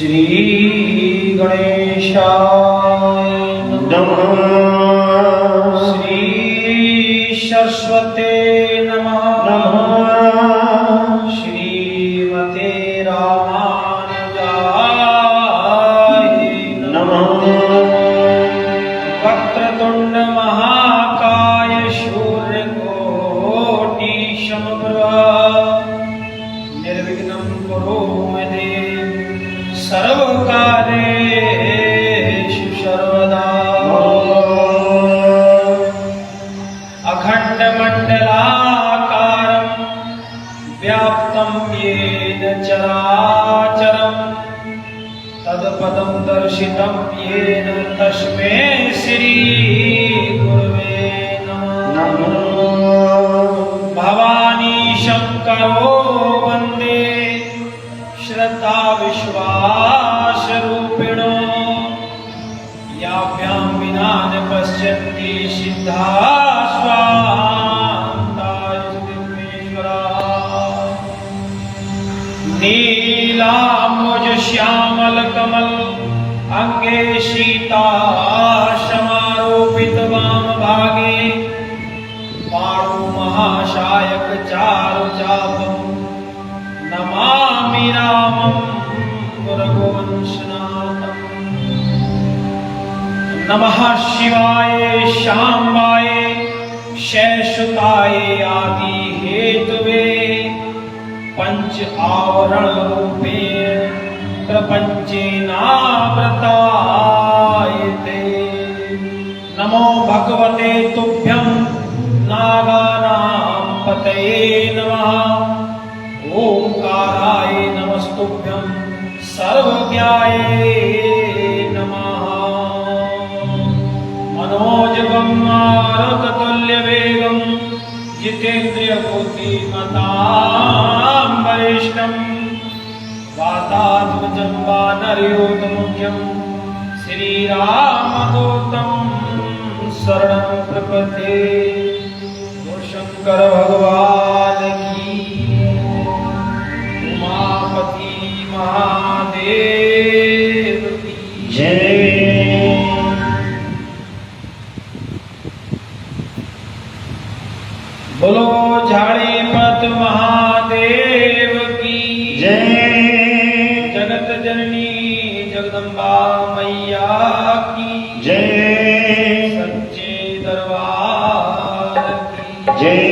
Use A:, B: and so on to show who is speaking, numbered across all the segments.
A: श्री गणेशाय नमः। श्री सरस्वते नमः। श्रीमते रामानुजाय नमः। वक्रतुंड महाकाय सूर्यकोटि समप्रभा निर्विघ्नं कुरु मे देव सर्वकार्येषु सर्वदा। अखण्डमण्डलाकारं व्याप्तं येन चराचरं तत्पदं दर्शितं येन तस्मै श्री गुरवे नमः। भवानी शंकरो वन्दे श्रद्धा विश्वास रूपिणो याभ्यां विना न पश्यन्ति सिद्धा स्वान्तास्तिमेश्वरा। नीलाम्बुज श्यामल कमल अंगे सीता समारोपित वाम भागे पाणु महाशायक चारु चापम् नमामि रामं रघुवंशनाथम्। नमः शिवाय शाम्बाय शैशुताय आदि हेतुवे पंच आवरण रूपेण प्रपंचेनावृतायते। नमो भगवते तुभ्यं नागानां पतये नमः। ओंकाराय नमस्तुभ्यं सर्वज्ञाय नमः। मनोजवं मारुततुल्यवेगं जितेन्द्रिय बुद्धिमतां वरिष्ठं वातात्मजं वानरयूथमुख्यं श्रीरामदूतं शरणं प्रपद्ये। शंकर भगवान की उमापति महादेव की जय। बोलो झाड़ीपत महादेव की जय। जगत जननी जगदम्बा मैया की जय। सच्चे दरबार की जय।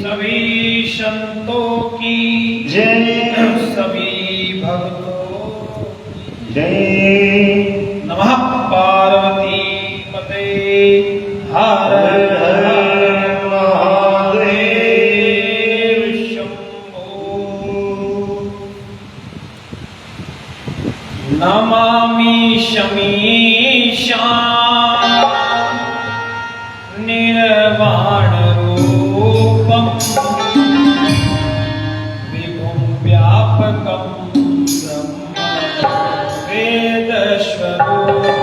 A: सभी संतों की जय। सभी भक्तों की जय। नमः पार्वती पते हर हर महादेव शंभो। नमामि शमीशान निर्वाण रूपं विभुं व्यापकं ब्रह्म वेदस्वरूपं।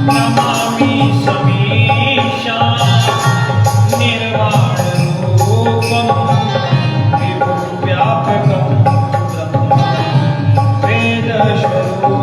A: नमामि समीशान निर्वाण रूपं विभुं व्यापकं ब्रह्म वेदस्वरूपं।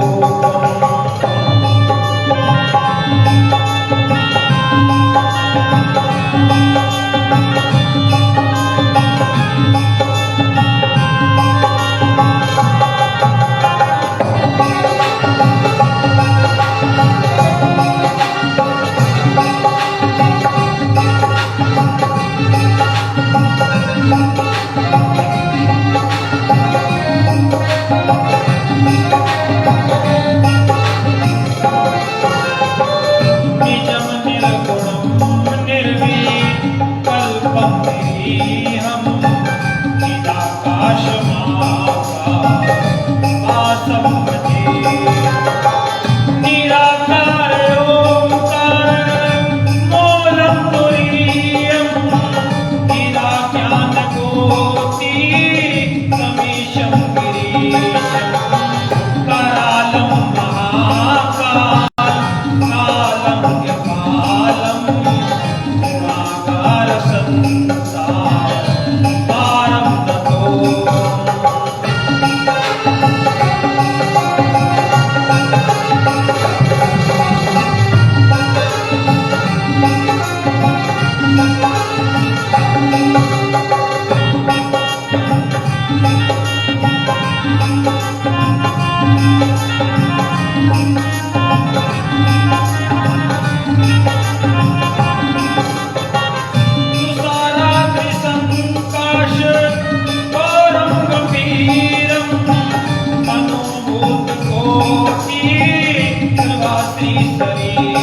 A: स्त्री शरीर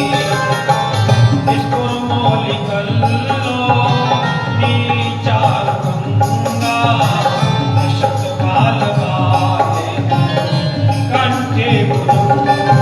A: इसको मौलिकल चार गंगा शत बाल वाले कंठे बुलंगा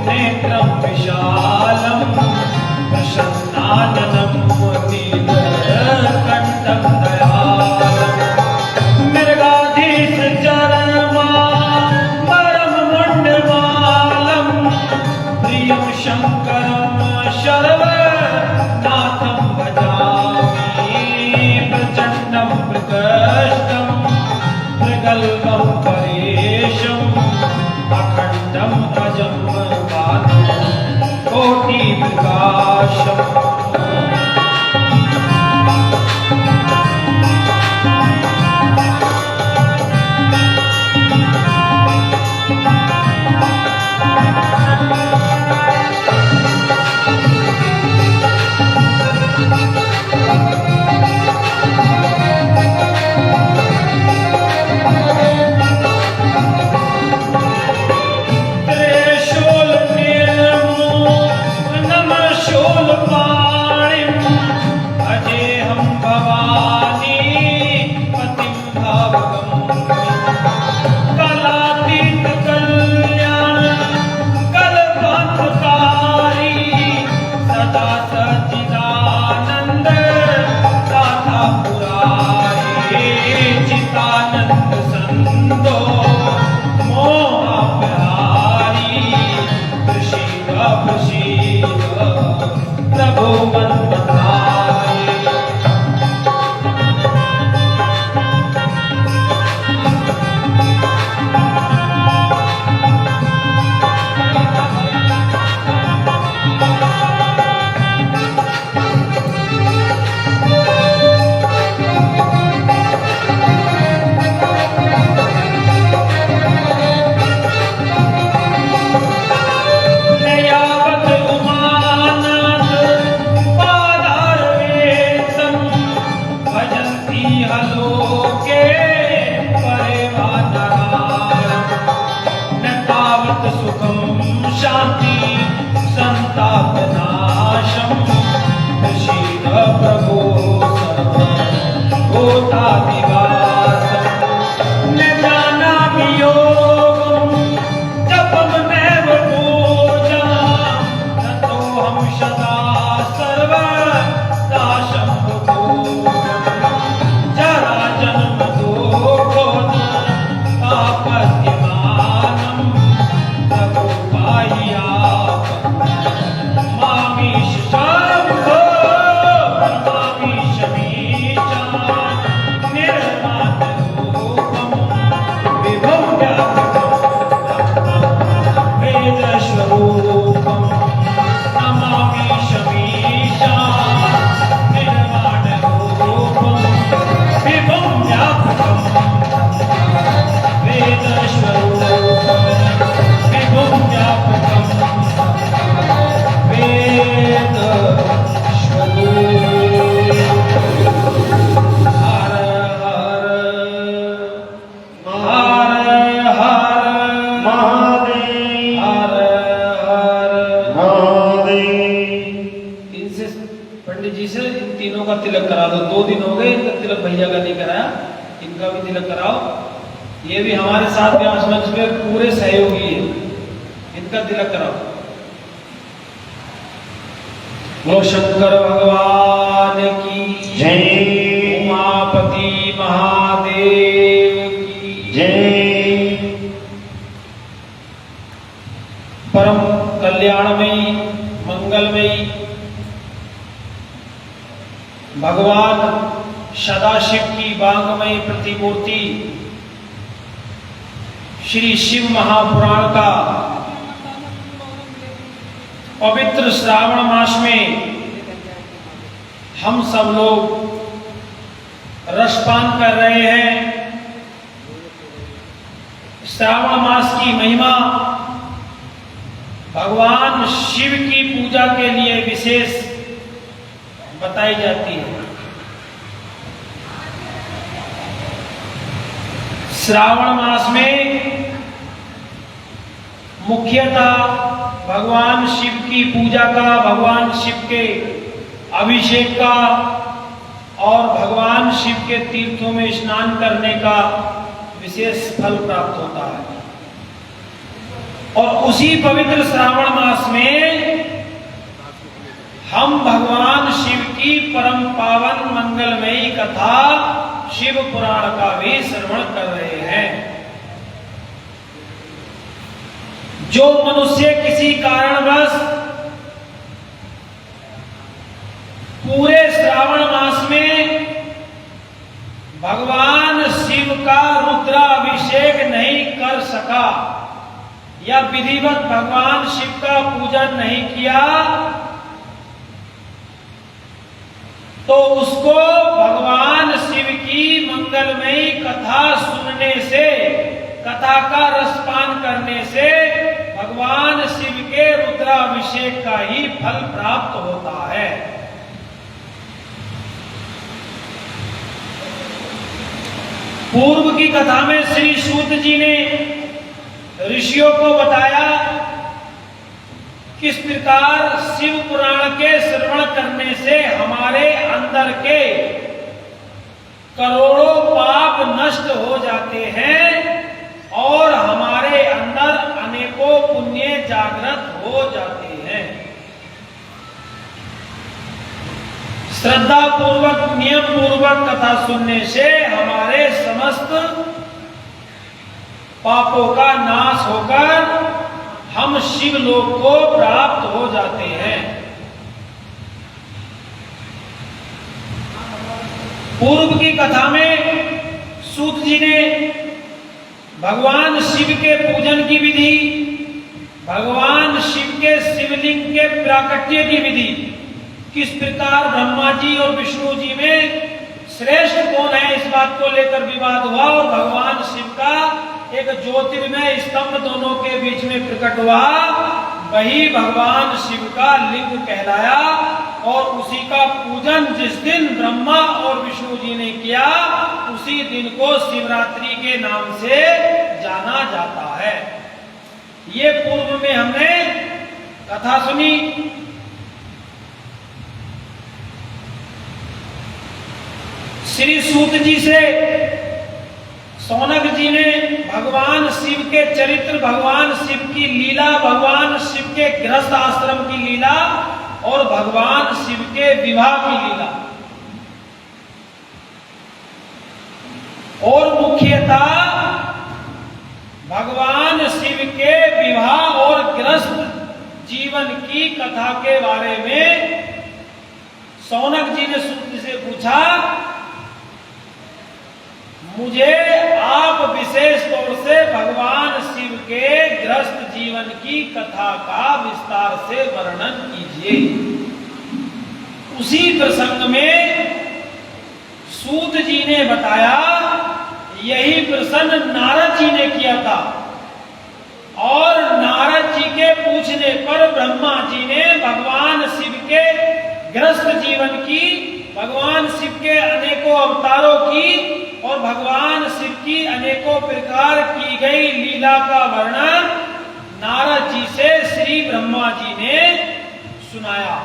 A: नेत्रं विशालं प्रसन्नाननं नीलकण्ठं दयालं मृगाधीश चरणमाम्बरं मुण्डमालं प्रियं शङ्करं सर्वनाथं भजामि प्रचण्डं प्रकृष्टं प्रगल्भं परेशम् अखण्डं अजं बालं कोटि प्रकाशम् तिलक करा दो। 2 दिन हो गए इनका तिलक भैया का नहीं कराया, इनका भी तिलक कराओ। ये भी हमारे साथ व्यास मंच में पूरे सहयोगी है, इनका तिलक कराओ। बोलो शंकर भगवान की
B: जय,
A: उमापति महादेव की
B: जय।
A: परम कल्याणमयी मंगलमयी भगवान सदाशिव की वांगमयी प्रतिमूर्ति श्री शिव महापुराण का पवित्र श्रावण मास में हम सब लोग रसपान कर रहे हैं। श्रावण मास की महिमा भगवान शिव की पूजा के लिए विशेष बताई जाती है। श्रावण मास में मुख्यतः भगवान शिव की पूजा का, भगवान शिव के अभिषेक का और भगवान शिव के तीर्थों में स्नान करने का विशेष फल प्राप्त होता है। और उसी पवित्र श्रावण मास में हम भगवान शिव की परम पावन मंगलमयी कथा शिव पुराण का भी श्रवण कर रहे हैं। जो मनुष्य किसी कारणवश पूरे श्रावण मास में भगवान शिव का रुद्राभिषेक नहीं कर सका या विधिवत भगवान शिव का पूजन नहीं किया, तो उसको भगवान शिव की मंगलमयी कथा सुनने से, कथा का रसपान करने से भगवान शिव के रुद्राभिषेक का ही फल प्राप्त होता है। पूर्व की कथा में श्री सूत जी ने ऋषियों को बताया किस प्रकार शिव पुराण के श्रवण करने से हमारे अंदर के करोड़ों पाप नष्ट हो जाते हैं और हमारे अंदर अनेकों पुण्य जागृत हो जाते हैं। श्रद्धा पूर्वक, नियम पूर्वक कथा सुनने से हमारे समस्त पापों का नाश होकर हम शिव लोक को प्राप्त हो जाते हैं। पूर्व की कथा में सूत जी ने भगवान शिव के पूजन की विधि, भगवान शिव के शिवलिंग के प्राकट्य की विधि, किस प्रकार ब्रह्मा जी और विष्णु जी में श्रेष्ठ कौन है इस बात को लेकर विवाद हुआ और भगवान शिव का एक ज्योतिर्मय स्तंभ दोनों के बीच में प्रकट हुआ, वही भगवान शिव का लिंग कहलाया। और उसी का पूजन जिस दिन ब्रह्मा और विष्णु जी ने किया, उसी दिन को शिवरात्रि के नाम से जाना जाता है। ये पूर्व में हमने कथा सुनी। श्री सूत जी से सौनक जी ने भगवान शिव के चरित्र, भगवान शिव की लीला, भगवान शिव के गृहस्थ आश्रम की लीला और भगवान शिव के विवाह की लीला और मुख्यतः भगवान शिव के विवाह और गृहस्थ जीवन की कथा के बारे में सौनक जी ने सूत से पूछा, मुझे आप विशेष तौर से भगवान शिव के गृहस्थ जीवन की कथा का विस्तार से वर्णन कीजिए। उसी प्रसंग में सूत जी ने बताया, यही प्रश्न नारद जी ने किया था और नारद जी के पूछने पर ब्रह्मा जी ने भगवान शिव के गृहस्थ जीवन की, भगवान शिव के अनेकों अवतारों की और भगवान शिव की अनेकों प्रकार की गई लीला का वर्णन नारद जी से श्री ब्रह्मा जी ने सुनाया।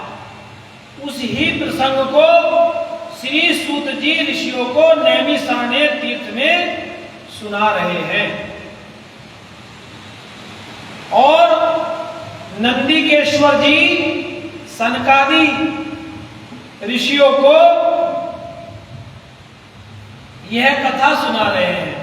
A: उस ही प्रसंग को श्री सूत जी ऋषियों को नैमिषारण्य तीर्थ में सुना रहे हैं और नंदिकेश्वर जी सनकादि ऋषियों को यह कथा सुना रहे हैं।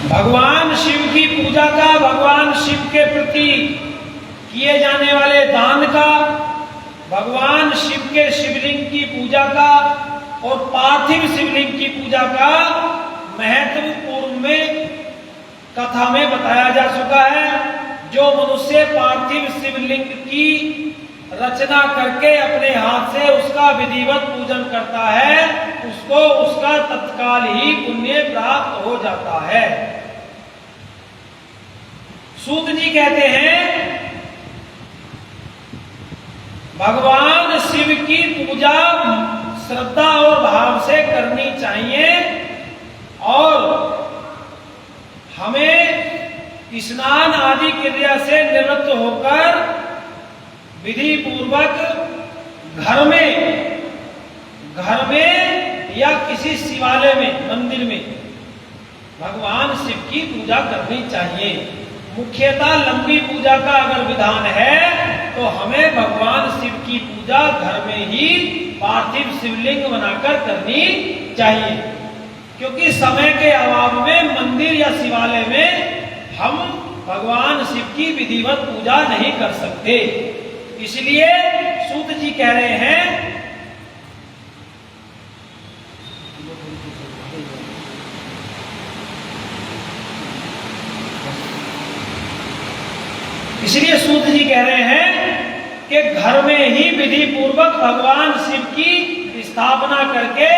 A: भगवान शिव की पूजा का, भगवान शिव के प्रति किए जाने वाले दान का, भगवान शिव के शिवलिंग की पूजा का और पार्थिव शिवलिंग की पूजा का महत्व पूर्व में कथा में बताया जा चुका है। जो मनुष्य पार्थिव शिवलिंग की रचना करके अपने हाथ से उसका विधिवत पूजन करता है, उसको उसका तत्काल ही पुण्य प्राप्त हो जाता है। सूत जी कहते हैं भगवान शिव की पूजा श्रद्धा और भाव से करनी चाहिए और हमें स्नान आदि क्रिया से निवृत्त होकर विधि पूर्वक घर में या किसी शिवालय में, मंदिर में भगवान शिव की पूजा करनी चाहिए। मुख्यतः लंबी पूजा का अगर विधान है तो हमें भगवान शिव की पूजा घर में ही पार्थिव शिवलिंग बनाकर करनी चाहिए, क्योंकि समय के अभाव में मंदिर या शिवालय में हम भगवान शिव की विधिवत पूजा नहीं कर सकते। इसलिए सूत जी कह रहे हैं कि घर में ही विधि पूर्वक भगवान शिव की स्थापना करके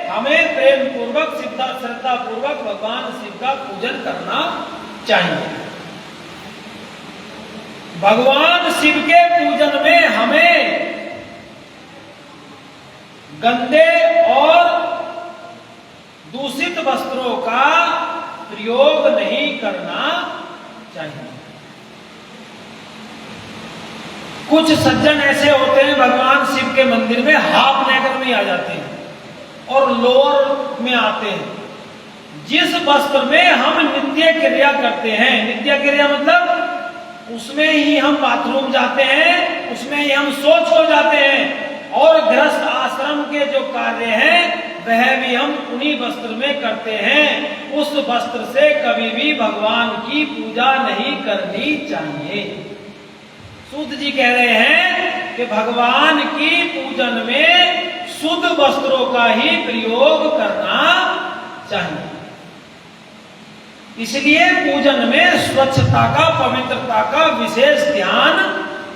A: हमें प्रेम पूर्वक श्रद्धा पूर्वक भगवान शिव का पूजन करना चाहिए। भगवान शिव के पूजन में हमें गंदे और दूषित वस्त्रों का प्रयोग नहीं करना चाहिए। कुछ सज्जन ऐसे होते हैं भगवान शिव के मंदिर में हाफ नेकर में आ जाते हैं और लोअर में आते हैं। जिस वस्त्र में हम नित्य क्रिया करते हैं, नित्य क्रिया मतलब उसमें ही हम बाथरूम जाते हैं, उसमें ही हम शौच हो जाते हैं और गृहस्थ आश्रम के जो कार्य हैं वह भी हम उन्हीं वस्त्र में करते हैं। उस वस्त्र से कभी भी भगवान की पूजा नहीं करनी चाहिए। सूत जी कह रहे हैं कि भगवान की पूजन में शुद्ध वस्त्रों का ही प्रयोग करना चाहिए। इसलिए पूजन में स्वच्छता का, पवित्रता का विशेष ध्यान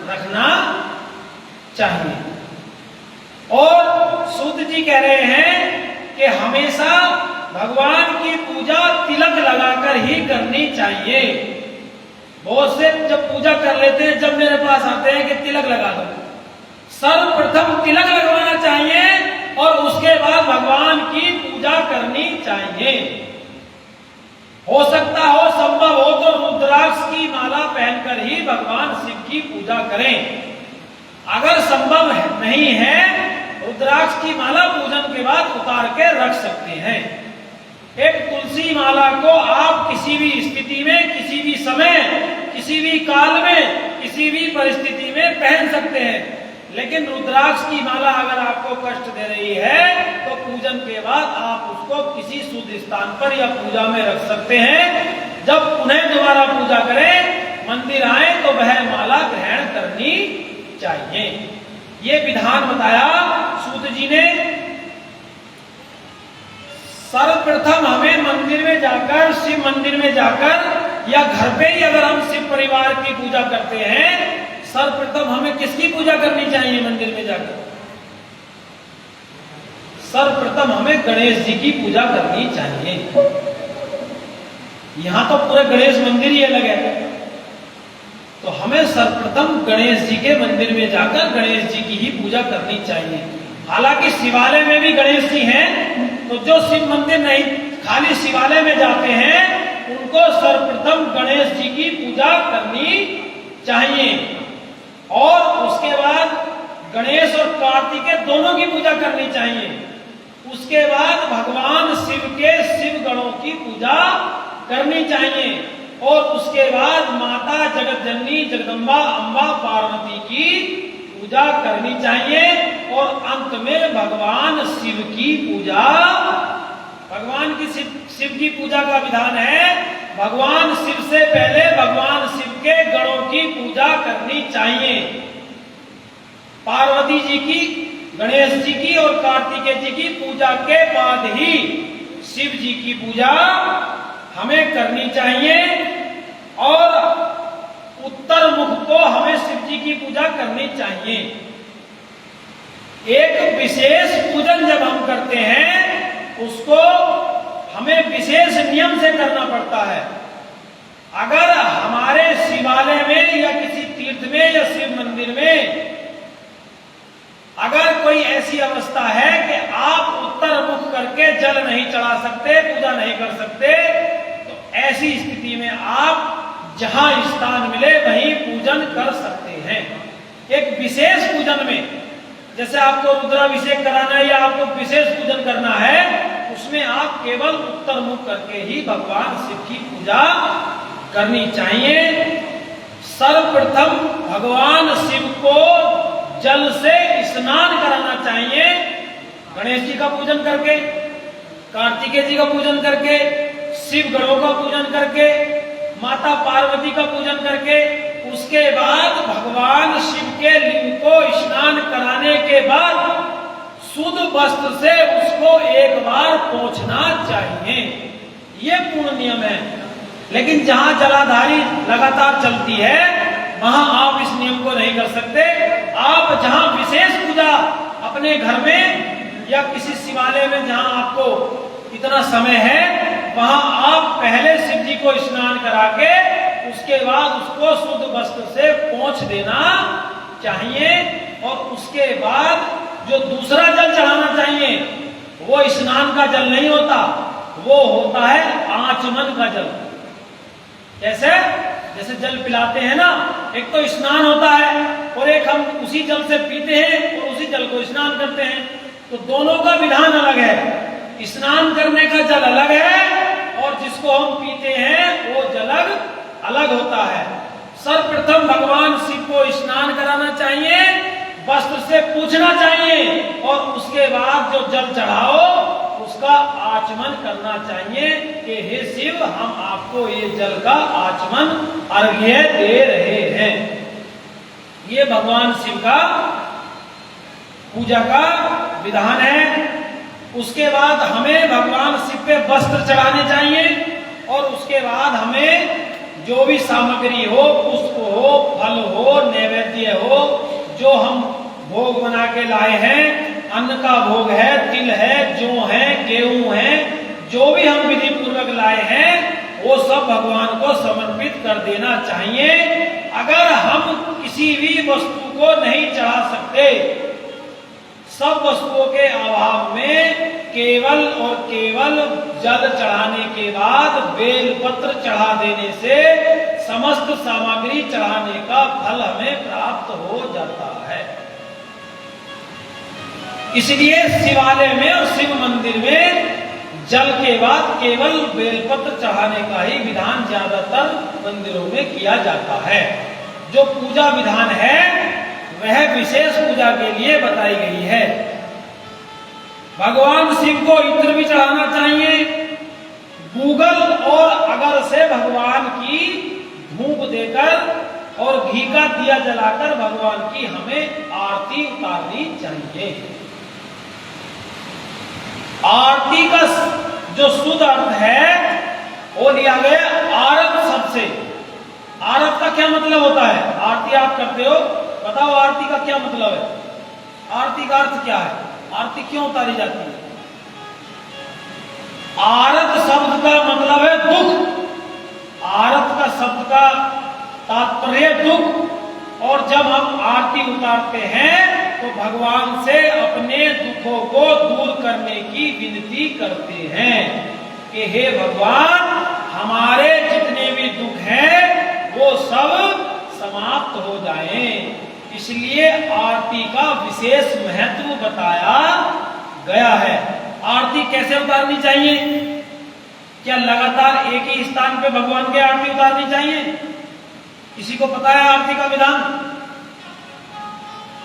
A: रखना चाहिए। और सूत जी कह रहे हैं कि हमेशा भगवान की पूजा तिलक लगाकर ही करनी चाहिए। बहुत से जब पूजा कर लेते हैं, जब मेरे पास आते हैं कि तिलक लगा दो, सर्वप्रथम तिलक लगवाना चाहिए और उसके बाद भगवान की पूजा करनी चाहिए। हो सकता हो, संभव हो तो रुद्राक्ष की माला पहनकर ही भगवान शिव की पूजा करें। अगर संभव नहीं है, रुद्राक्ष की माला पूजन के बाद उतार के रख सकते हैं। एक तुलसी माला को आप किसी भी स्थिति में, किसी भी समय, किसी भी काल में, किसी भी परिस्थिति में पहन सकते हैं। लेकिन रुद्राक्ष की माला अगर आपको कष्ट दे रही है तो पूजन के बाद आप उसको किसी शुद्ध स्थान पर या पूजा में रख सकते हैं। जब पुनः दोबारा पूजा करें, मंदिर आए तो वह माला ग्रहण करनी चाहिए। ये विधान बताया सूत जी ने। सर्वप्रथम हमें मंदिर में जाकर, शिव मंदिर में जाकर या घर पे ही अगर हम शिव परिवार की पूजा करते हैं, सर्वप्रथम हमें किसकी पूजा करनी चाहिए मंदिर में जाकर? सर्वप्रथम हमें गणेश जी की पूजा करनी चाहिए। यहां तो पूरे गणेश मंदिर ही अलग है, तो हमें सर्वप्रथम गणेश जी के मंदिर में जाकर गणेश जी की ही पूजा करनी चाहिए। हालांकि शिवालय में भी गणेश जी हैं, तो जो शिव मंदिर नहीं, खाली शिवालय में जाते हैं, उनको सर्वप्रथम गणेश जी की पूजा करनी चाहिए और उसके बाद गणेश और कार्तिकेय दोनों की पूजा करनी चाहिए। उसके बाद भगवान शिव के शिव गणों की पूजा करनी चाहिए और उसके बाद माता जगत जननी जगदम्बा अम्बा पार्वती की पूजा करनी चाहिए और अंत में भगवान शिव की पूजा। भगवान की शिव की पूजा का विधान है, भगवान शिव से पहले भगवान शिव के गणों की पूजा करनी चाहिए। पार्वती जी की गणेश जी की और कार्तिकेय जी की पूजा के बाद ही शिव जी की पूजा हमें करनी चाहिए और उत्तर मुख को हमें शिव जी की पूजा करनी चाहिए। एक विशेष पूजन जब हम करते हैं उसको हमें विशेष नियम से करना पड़ता है। अगर हमारे शिवालय में या किसी तीर्थ में या शिव मंदिर में अगर कोई ऐसी अवस्था है कि आप उत्तर मुख करके जल नहीं चढ़ा सकते, पूजा नहीं कर सकते, तो ऐसी स्थिति में आप जहां स्थान मिले वहीं पूजन कर सकते हैं। एक विशेष पूजन में जैसे आपको रुद्राभिषेक कराना है या आपको विशेष पूजन करना है, उसमें आप केवल उत्तर मुख करके ही भगवान शिव की पूजा करनी चाहिए। सर्वप्रथम भगवान शिव को जल से स्नान कराना चाहिए। गणेश जी का पूजन करके, कार्तिकेय जी का पूजन करके, शिव गणों का पूजन करके, माता पार्वती का पूजन करके, उसके बाद भगवान शिव के लिंग को स्नान कराने के बाद शुद्ध वस्त्र से उसको एक बार पोंछना चाहिए। ये पूर्ण नियम है। लेकिन जहां जलाधारी लगातार चलती है वहां आप इस नियम को नहीं कर सकते। आप जहां विशेष पूजा अपने घर में या किसी शिवालय में जहां आपको इतना समय है वहां आप पहले शिव जी को स्नान करा के उसके बाद उसको शुद्ध वस्त्र से पोंछ देना चाहिए। और उसके बाद जो दूसरा जल चढ़ाना चाहिए वो स्नान का जल नहीं होता, वो होता है आचमन का जल। जैसे जल पिलाते हैं ना, एक तो स्नान होता है और एक हम उसी जल से पीते हैं और उसी जल को स्नान करते हैं, तो दोनों का विधान अलग है। स्नान करने का जल अलग है और जिसको हम पीते हैं वो जल अलग होता है। सर्वप्रथम भगवान शिव को स्नान कराना चाहिए, वस्त्र से पूछना चाहिए और उसके बाद जो जल चढ़ाओ उसका आचमन करना चाहिए कि हे शिव, हम आपको ये जल का आचमन अर्घ्य दे रहे हैं। ये भगवान शिव का पूजा का विधान है। उसके बाद हमें भगवान शिव पे वस्त्र चढ़ाने चाहिए और उसके बाद हमें जो भी सामग्री हो, पुष्प हो, फल हो, नैवेद्य हो, जो हम भोग बना के लाए हैं, अन्न का भोग है, तिल है, जौ है, गेहूं है, जो भी हम विधि पूर्वक लाए हैं वो सब भगवान को समर्पित कर देना चाहिए। अगर हम किसी भी वस्तु को नहीं चढ़ा सकते, सब वस्तुओं के अभाव में केवल और केवल जल चढ़ाने के बाद बेलपत्र चढ़ा देने से समस्त सामग्री चढ़ाने का फल हमें प्राप्त हो जाता है। इसलिए शिवालय में और शिव मंदिर में जल के बाद केवल बेलपत्र चढ़ाने का ही विधान ज्यादातर मंदिरों में किया जाता है। जो पूजा विधान है वह विशेष पूजा के लिए बताई गई है। भगवान शिव को इत्र भी चढ़ाना चाहिए। गूगल और अगर से भगवान की धूप देकर और घी का दिया जलाकर भगवान की हमें आरती उतारनी चाहिए। आरती का जो शुद्ध अर्थ है वो लिया गया आरत शब्द से। आरत का क्या मतलब होता है? आरती आप करते हो, बताओ आरती का क्या मतलब है? आरती का अर्थ क्या है? आरती क्यों उतारी जाती है? आरत शब्द का मतलब है दुख। आरत का शब्द का तात्पर्य दुख। और जब हम आरती उतारते हैं तो भगवान से अपने दुखों को दूर करने की विनती करते हैं कि हे भगवान, हमारे जितने भी दुख हैं वो सब समाप्त हो जाएं। इसलिए आरती का विशेष महत्व बताया गया है। आरती कैसे उतारनी चाहिए? क्या लगातार एक ही स्थान पे भगवान की आरती उतारनी चाहिए? किसी को पता है आरती का विधान?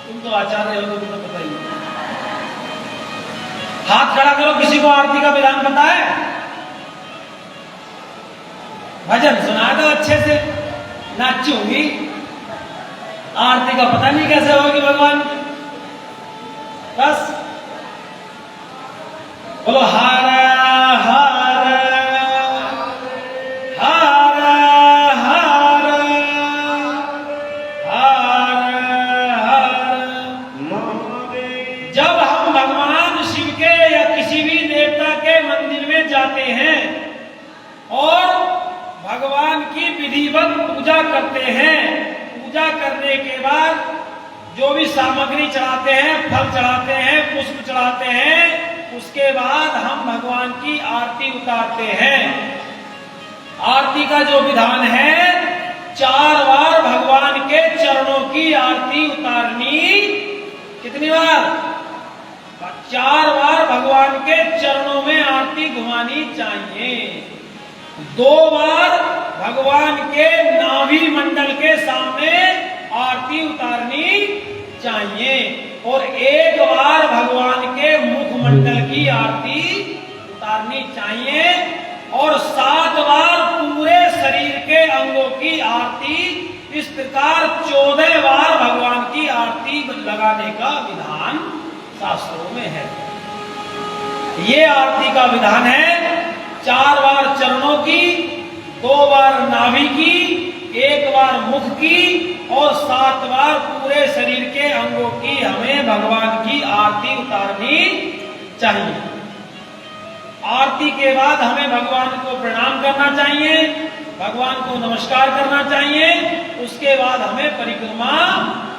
A: तुम तो आचार्य हो, तुम्हें तो पता ही है। हाथ खड़ा करो, किसी को आरती का विधान पता है? भजन सुना दो अच्छे से, नाचूंगी। आरती का पता नहीं कैसे होगी भगवान की। बस बोलो हर हर हर हर हर हर। जब हम भगवान शिव के या किसी भी देवता के मंदिर में जाते हैं और भगवान की विधिवत पूजा करते हैं, पूजा करने के बाद जो भी सामग्री चढ़ाते हैं, फल चढ़ाते हैं, पुष्प चढ़ाते हैं, उसके बाद हम भगवान की आरती उतारते हैं। आरती का जो विधान है, 4 बार भगवान के चरणों की आरती उतारनी। कितनी बार? 4 बार भगवान के चरणों में आरती घुमानी चाहिए। 2 बार भगवान के नाभि मंडल के सामने आरती उतारनी चाहिए और 1 बार भगवान के मुखमंडल की आरती उतारनी चाहिए और 7 बार पूरे शरीर के अंगों की आरती। इस प्रकार 14 बार भगवान की आरती लगाने का विधान शास्त्रों में है। ये आरती का विधान है। 4 बार चरणों की, 2 बार नाभि की, 1 बार मुख की और 7 बार पूरे शरीर के अंगों की हमें भगवान की आरती उतारनी चाहिए। आरती के बाद हमें भगवान को प्रणाम करना चाहिए, भगवान को नमस्कार करना चाहिए। उसके बाद हमें परिक्रमा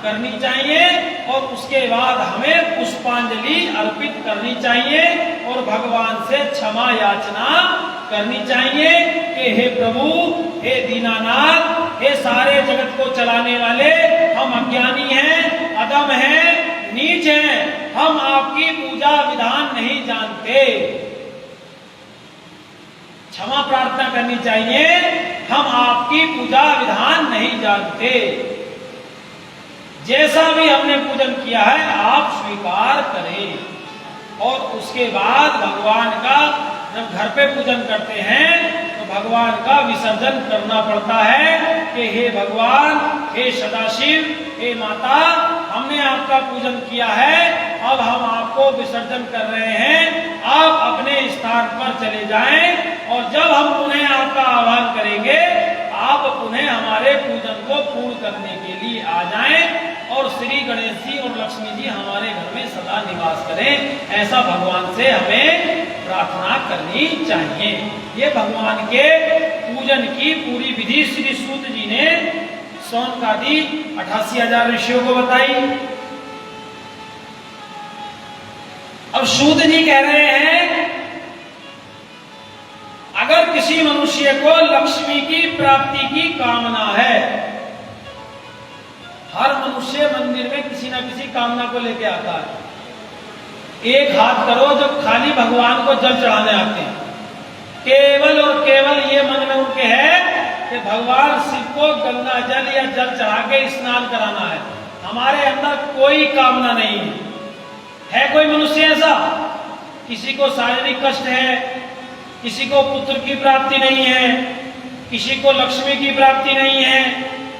A: करनी चाहिए और उसके बाद हमें पुष्पांजलि अर्पित करनी चाहिए और भगवान से क्षमा याचना करनी चाहिए कि हे प्रभु, हे दीनानाथ, हे सारे जगत को चलाने वाले, हम अज्ञानी हैं, अधम हैं, नीच हैं, हम आपकी पूजा विधान नहीं जानते। क्षमा प्रार्थना करनी चाहिए, हम आपकी पूजा विधान नहीं जानते। जैसा भी हमने पूजन किया है आप स्वीकार करें। और उसके बाद भगवान का, जब घर पे पूजन करते हैं तो भगवान का विसर्जन करना पड़ता है कि हे भगवान, हे सदाशिव, हे माता, हमने आपका पूजन किया है, अब हम आपको विसर्जन कर रहे हैं, आप अपने स्थान पर चले जाएं और जब हम पुनः आपका आह्वान करेंगे आप पुनः हमारे पूजन को पूर्ण करने के लिए आ जाएं और श्री गणेश जी और लक्ष्मी जी हमारे घर में सदा निवास करें। ऐसा भगवान से हमें प्रार्थना करनी चाहिए। ये भगवान के पूजन की पूरी विधि श्री सूत जी ने शौनकादि 88,000 ऋषियों को बताई। अब सूत जी कह रहे हैं, अगर किसी मनुष्य को लक्ष्मी की प्राप्ति की कामना है, हर मनुष्य मंदिर में किसी न किसी कामना को लेके आता है। एक हाथ करो जो खाली भगवान को जल चढ़ाने आते हैं, केवल और केवल ये मन में उनके है कि भगवान शिव को गंगा जल या जल चढ़ा के स्नान कराना है। हमारे अंदर कोई कामना नहीं है। कोई मनुष्य ऐसा? किसी को शारीरिक कष्ट है, किसी को पुत्र की प्राप्ति नहीं है, किसी को लक्ष्मी की प्राप्ति नहीं है,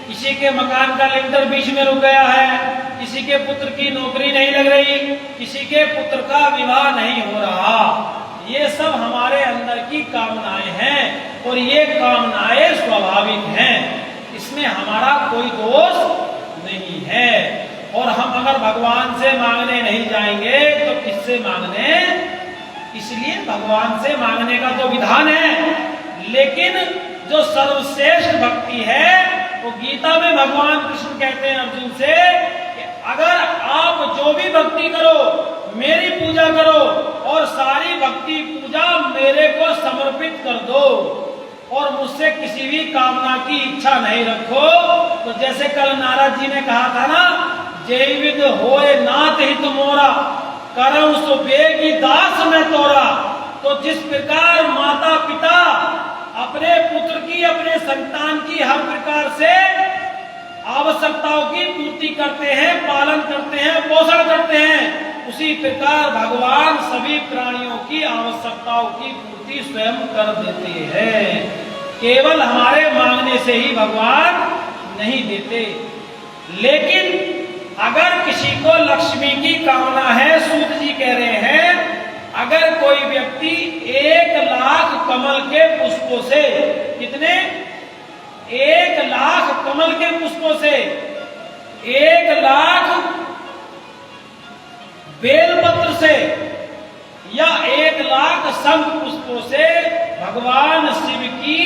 A: किसी के मकान का लिंटर बीच में रुक गया है, किसी के पुत्र की नौकरी नहीं लग रही, किसी के पुत्र का विवाह नहीं हो रहा। ये सब हमारे अंदर की कामनाएं हैं और ये कामनाएं स्वाभाविक हैं, इसमें हमारा कोई दोष नहीं है। और हम अगर भगवान से मांगने नहीं जाएंगे तो किससे मांगने? इसलिए भगवान से मांगने का तो विधान है, लेकिन जो सर्वश्रेष्ठ भक्ति है वो गीता में भगवान कृष्ण कहते हैं अर्जुन से कि अगर आप जो भी भक्ति करो, मेरी पूजा करो और सारी भक्ति पूजा मेरे को समर्पित कर दो और मुझसे किसी भी कामना की इच्छा नहीं रखो। तो जैसे कल नारद जी ने कहा था ना, जय विद होए नाथ हित मोरा, करम सो बेगी दास में तोरा। तो जिस प्रकार माता पिता अपने पुत्र की, अपने संतान की हर प्रकार से आवश्यकताओं की पूर्ति करते हैं, पालन करते हैं, पोषण करते हैं, उसी प्रकार भगवान सभी प्राणियों की आवश्यकताओं की पूर्ति स्वयं कर देते हैं। केवल हमारे मांगने से ही भगवान नहीं देते। लेकिन अगर किसी को लक्ष्मी की कामना है, सूत जी कह रहे हैं, अगर कोई व्यक्ति 1,00,000 कमल के पुष्पों से, कितने, 1,00,000 कमल के पुष्पों से, 1,00,000 बेलपत्र से या 1,00,000 शंख पुष्पों से भगवान शिव की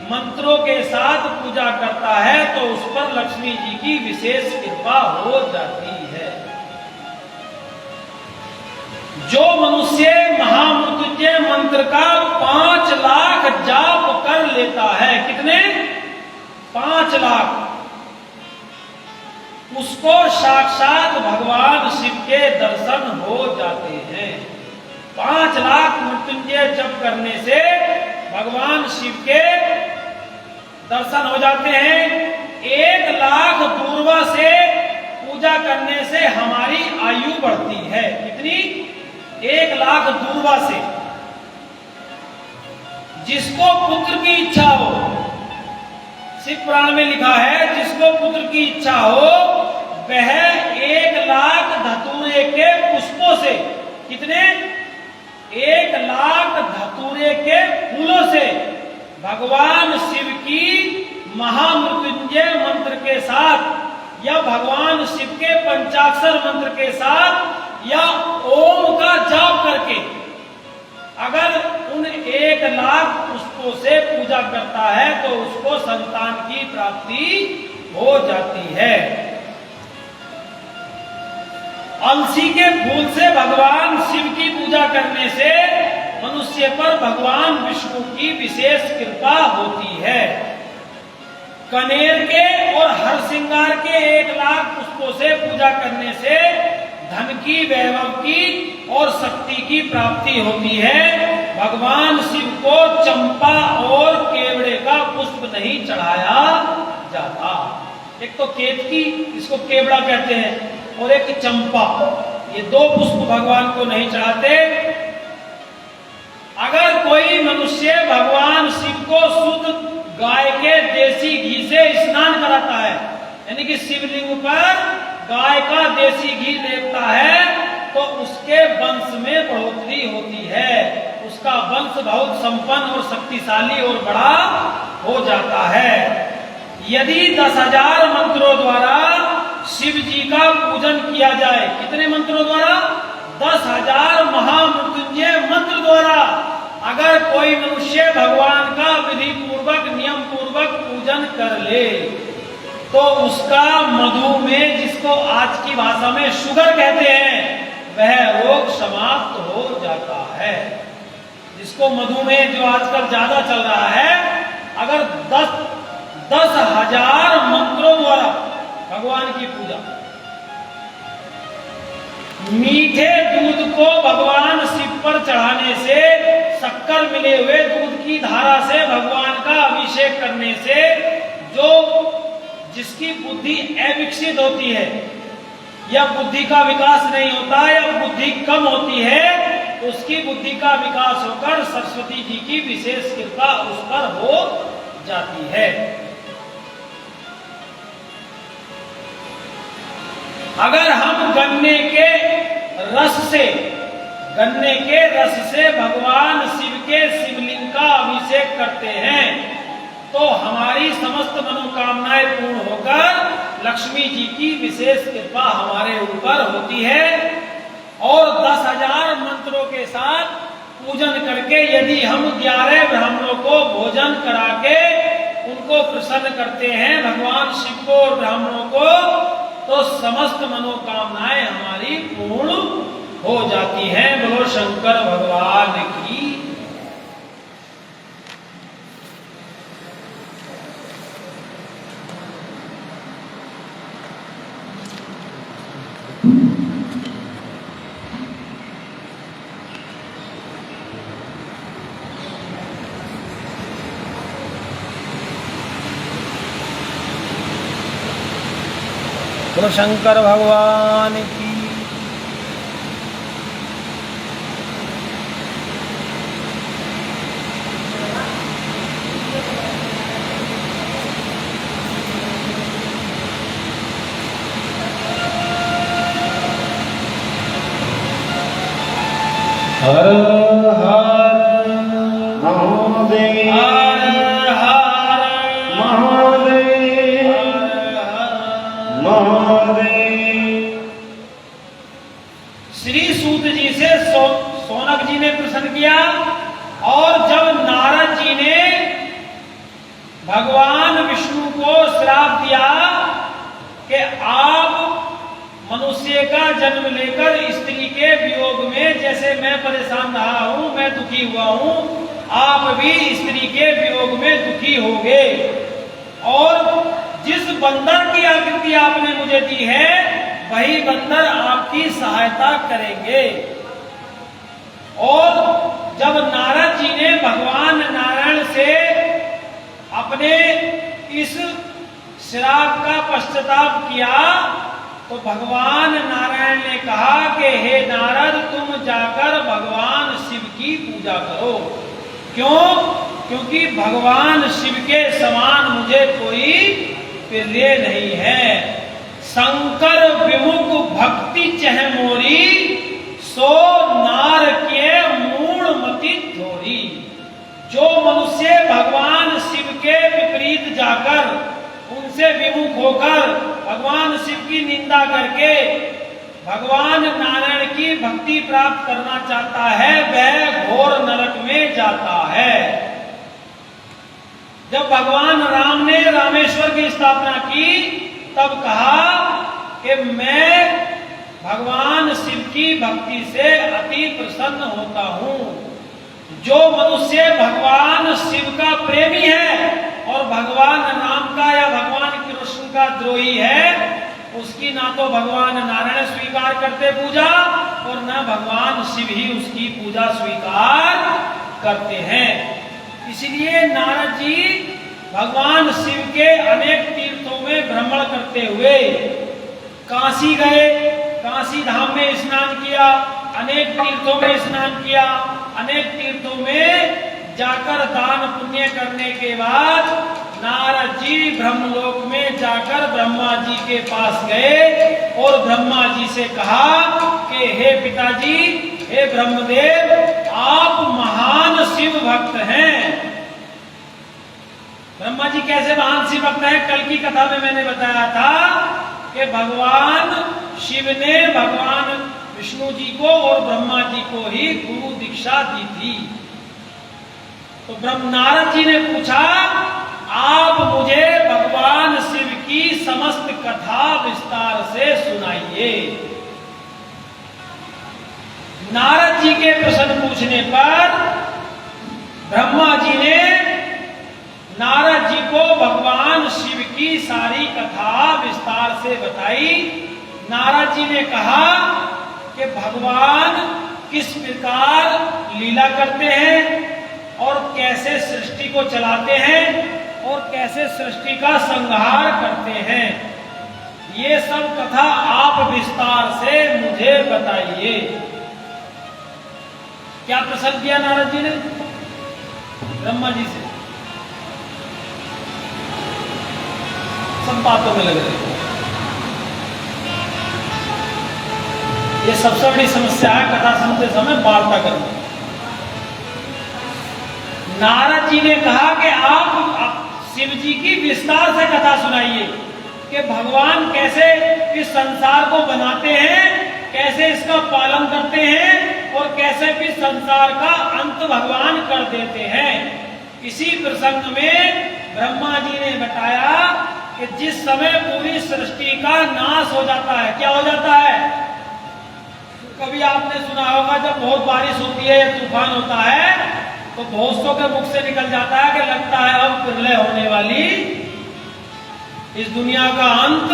A: मंत्रों के साथ पूजा करता है तो उस पर लक्ष्मी जी की विशेष कृपा हो जाती है। जो मनुष्य महामृत्युंजय मंत्र का 5,00,000 जाप कर लेता है, कितने, 5,00,000, उसको साक्षात भगवान शिव के दर्शन हो जाते हैं। 5,00,000 मृत्युंजय जप करने से भगवान शिव के दर्शन हो जाते हैं। 1,00,000 दूर्वा से पूजा करने से हमारी आयु बढ़ती है, कितनी, 1,00,000 दूर्वा से। जिसको पुत्र की इच्छा हो, शिव पुराण में लिखा है, जिसको पुत्र की इच्छा हो वह 1,00,000 धतूरे के पुष्पों से, कितने, 1,00,000 धतूरे के फूलों से भगवान शिव की महामृत्युंजय मंत्र के साथ या भगवान शिव के पंचाक्षर मंत्र के साथ या ओम का जाप करके अगर उन 1,00,000 पुष्पों से पूजा करता है तो उसको संतान की प्राप्ति हो जाती है। अलसी के फूल से भगवान शिव की पूजा करने से मनुष्य पर भगवान विष्णु की विशेष कृपा होती है। कनेर के और हरसिंगार के 1,00,000 पुष्पों से पूजा करने से धन की, वैभव की और शक्ति की प्राप्ति होती है। भगवान शिव को चंपा और केवड़े का पुष्प नहीं चढ़ाया जाता। एक तो केतकी, इसको केवड़ा कहते हैं, और एक चंपा, ये 2 पुष्प भगवान को नहीं चढ़ाते। अगर कोई मनुष्य भगवान शिव को शुद्ध गाय के देसी घी से स्नान कराता है, यानी कि शिवलिंग पर गाय का देसी घी लेपता है तो उसके वंश में बढ़ोतरी होती है, उसका वंश बहुत संपन्न और शक्तिशाली और बड़ा हो जाता है। यदि 10,000 मंत्रों द्वारा शिव जी का पूजन किया जाए, कितने मंत्रों द्वारा, 10,000 महामृत्युंजय मंत्र द्वारा अगर कोई मनुष्य भगवान का विधि पूर्वक, नियम पूर्वक पूजन कर ले तो उसका मधुमेह, जिसको आज की भाषा में शुगर कहते हैं, वह रोग समाप्त हो जाता है। जिसको मधुमेह जो आजकल ज्यादा चल रहा है, अगर 10,000 मंत्रों द्वारा भगवान की पूजा, मीठे दूध को भगवान शिव पर चढ़ाने से, शक्कर मिले हुए दूध की धारा से भगवान का अभिषेक करने से जो जिसकी बुद्धि अविकसित होती है या बुद्धि का विकास नहीं होता या बुद्धि कम होती है, उसकी बुद्धि का विकास होकर सरस्वती जी की विशेष कृपा उस पर हो जाती है। अगर हम गन्ने के रस से भगवान शिव के शिवलिंग का अभिषेक करते हैं तो हमारी समस्त मनोकामनाएं पूर्ण होकर लक्ष्मी जी की विशेष कृपा हमारे ऊपर होती है। और 10,000 मंत्रों के साथ पूजन करके यदि हम 11 ब्राह्मणों को भोजन करा के उनको प्रसन्न करते हैं, भगवान शिव को और ब्राह्मणों को, तो समस्त मनोकामनाएं हमारी पूर्ण हो जाती हैं। बोलो शंकर भगवान की। बोलो शंकर भगवान की। हर हर
B: महादेव
A: हर हर
B: महादेव महादेव।
A: श्री सूत जी से सौनक जी ने प्रश्न किया, और जब नारद जी ने भगवान विष्णु को श्राप दिया कि आप मनुष्य का जन्म लेकर स्त्री के वियोग में, जैसे मैं परेशान रहा हूं, मैं दुखी हुआ हूं, आप भी स्त्री के वियोग में दुखी होंगे, और जिस बंदर की आकृति आपने मुझे दी है वही बंदर आपकी सहायता करेंगे। और जब नारद जी ने भगवान नारायण से अपने इस श्राप का पश्चाताप किया, तो भगवान नारायण ने कहा कि हे नारद, तुम जाकर भगवान शिव की पूजा करो। क्यों? क्योंकि भगवान शिव के समान मुझे कोई प्रिय नहीं है। शंकर विमुख भक्ति चह मोरी, सो नार के मूल मति थोरी। जो मनुष्य भगवान शिव के विपरीत जाकर, उनसे विमुख होकर, भगवान शिव की निंदा करके भगवान नारायण की भक्ति प्राप्त करना चाहता है, वह घोर नरक में जाता है। जब भगवान राम ने रामेश्वर की स्थापना की, तब कहा कि मैं भगवान शिव की भक्ति से अति प्रसन्न होता हूं। जो मनुष्य भगवान शिव का प्रेमी है और भगवान राम का या भगवान कृष्ण का द्रोही है, उसकी ना तो भगवान नारायण स्वीकार करते पूजा, और ना भगवान शिव ही उसकी पूजा स्वीकार करते हैं। इसलिए नारद जी भगवान शिव के अनेक तीर्थों में भ्रमण करते हुए काशी गए, काशी धाम में स्नान किया, अनेक तीर्थों में स्नान किया, अनेक तीर्थों में जाकर दान पुण्य करने के बाद नारद जी ब्रह्मलोक में जाकर ब्रह्मा जी के पास गए और ब्रह्मा जी से कहा कि हे पिताजी, हे ब्रह्मदेव, आप महान शिव भक्त हैं। ब्रह्मा जी कैसे महान शिव भक्त हैं? कल की कथा में मैंने बताया था कि भगवान शिव ने भगवान विष्णु जी को और ब्रह्मा जी को ही गुरु दीक्षा दी थी। तो ब्रह्म नारद जी ने पूछा, आप मुझे भगवान शिव की समस्त कथा विस्तार से सुनाइए। नारद जी के प्रश्न पूछने पर ब्रह्मा जी ने नारद जी को भगवान शिव की सारी कथा विस्तार से बताई। नारद जी ने कहा कि भगवान किस प्रकार लीला करते हैं और कैसे सृष्टि को चलाते हैं और कैसे सृष्टि का संहार करते हैं। ये सब कथा आप विस्तार से मुझे बताइए। क्या प्रश्न किया नारद जी ने ब्रह्मा जी से? सब बातों में लग रहे। ये सबसे बड़ी समस्या है कथा सुनते समय वार्ता करना। नारद जी ने कहा कि आप शिव जी की विस्तार से कथा सुनाइए कि भगवान कैसे इस संसार को बनाते हैं, कैसे इसका पालन करते हैं और कैसे भी संसार का अंत भगवान कर देते हैं। इसी प्रसंग में ब्रह्मा जी ने बताया कि जिस समय पूरी सृष्टि का नाश हो जाता है, क्या हो जाता है? कभी आपने सुना होगा जब बहुत बारिश होती है या तूफान होता है तो बहुतों के मुख से निकल जाता है कि लगता है अब प्रलय होने वाली, इस दुनिया का अंत,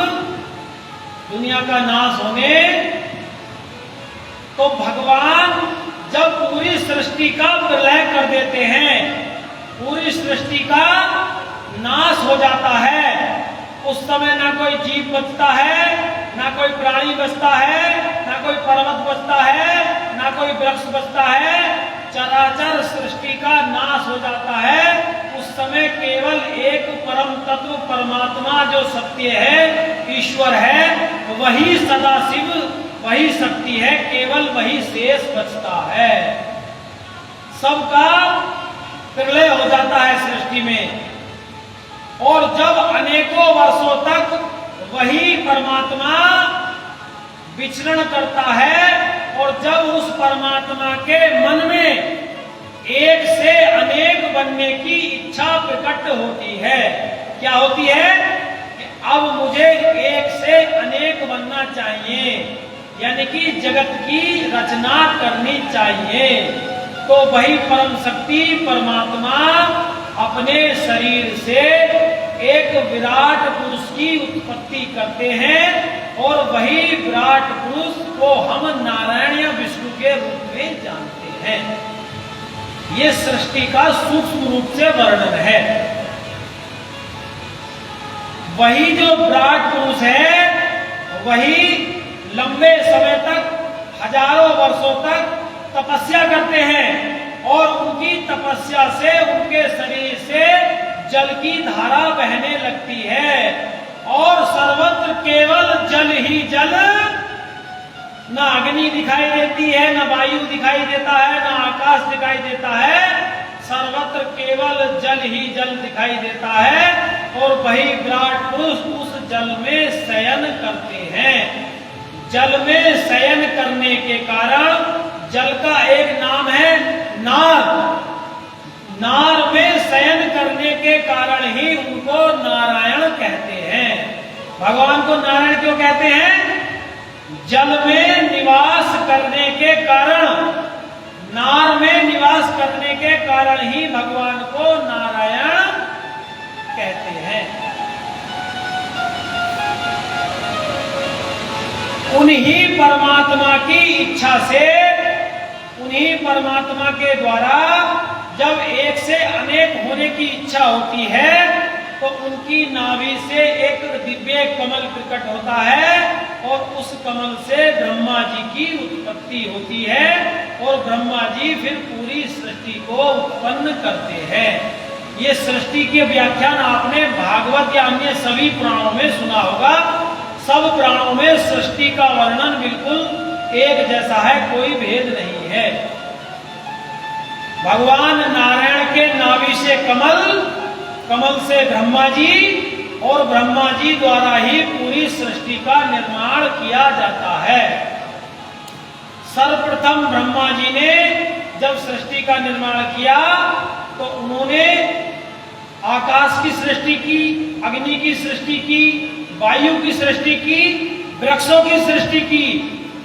A: दुनिया का नाश होने। तो भगवान जब पूरी सृष्टि का प्रलय कर देते हैं, पूरी सृष्टि का नाश हो जाता है, उस समय ना कोई जीव बचता है, ना कोई प्राणी बचता है, ना कोई पर्वत बचता है, ना कोई वृक्ष बचता है, चराचर सृष्टि का नाश हो जाता है। उस समय केवल एक परम तत्व परमात्मा जो सत्य है, ईश्वर है, वही सदाशिव वही शक्ति है, केवल वही शेष बचता है। सबका प्रलय हो जाता है सृष्टि में, और जब अनेकों वर्षों तक वही परमात्मा विचरण करता है, और जब उस परमात्मा के मन में एक से अनेक बनने की इच्छा प्रकट होती है, क्या होती है कि अब मुझे एक से अनेक बनना चाहिए, यानी कि जगत की रचना करनी चाहिए, तो वही परम शक्ति परमात्मा अपने शरीर से एक विराट पुरुष की उत्पत्ति करते हैं, और वही विराट पुरुष को हम नारायण या विष्णु के रूप में जानते हैं। ये सृष्टि का सूक्ष्म रूप से वर्णन है। वही जो विराट पुरुष है, वही लंबे समय तक, हजारों वर्षों तक तपस्या करते हैं, और उनकी तपस्या से उनके शरीर से जल की धारा बहने लगती है, और सर्वत्र केवल जल ही जल, न अग्नि दिखाई देती है, न वायु दिखाई देता है, न आकाश दिखाई देता है, सर्वत्र केवल जल ही जल दिखाई देता है, और वही विराट पुरुष उस जल में शयन करते हैं। जल में शयन करने के कारण जल का एक नाम है नार। नार में शयन करने के कारण ही उनको नारायण कहते हैं। भगवान को नारायण क्यों कहते हैं? जल में निवास करने के कारण, नार में निवास करने के कारण ही भगवान को नारायण कहते हैं। उन्हीं परमात्मा की इच्छा से, उन्हीं परमात्मा के द्वारा जब एक से अनेक होने की इच्छा होती है, तो उनकी नाभि से एक दिव्य कमल प्रकट होता है, और उस कमल से ब्रह्मा जी की उत्पत्ति होती है, और ब्रह्मा जी फिर पूरी सृष्टि को उत्पन्न करते हैं। ये सृष्टि के व्याख्यान आपने भागवत या अन्य सभी पुराणों में सुना होगा। सब पुराणों में सृष्टि का वर्णन बिल्कुल एक जैसा है, कोई भेद नहीं है। भगवान नारायण के नाभि से कमल, कमल से ब्रह्मा जी, और ब्रह्मा जी द्वारा ही पूरी सृष्टि का निर्माण किया जाता है। सर्वप्रथम ब्रह्मा जी ने जब सृष्टि का निर्माण किया, तो उन्होंने आकाश की सृष्टि की, अग्नि की सृष्टि की, वायु की सृष्टि की, वृक्षों की सृष्टि की,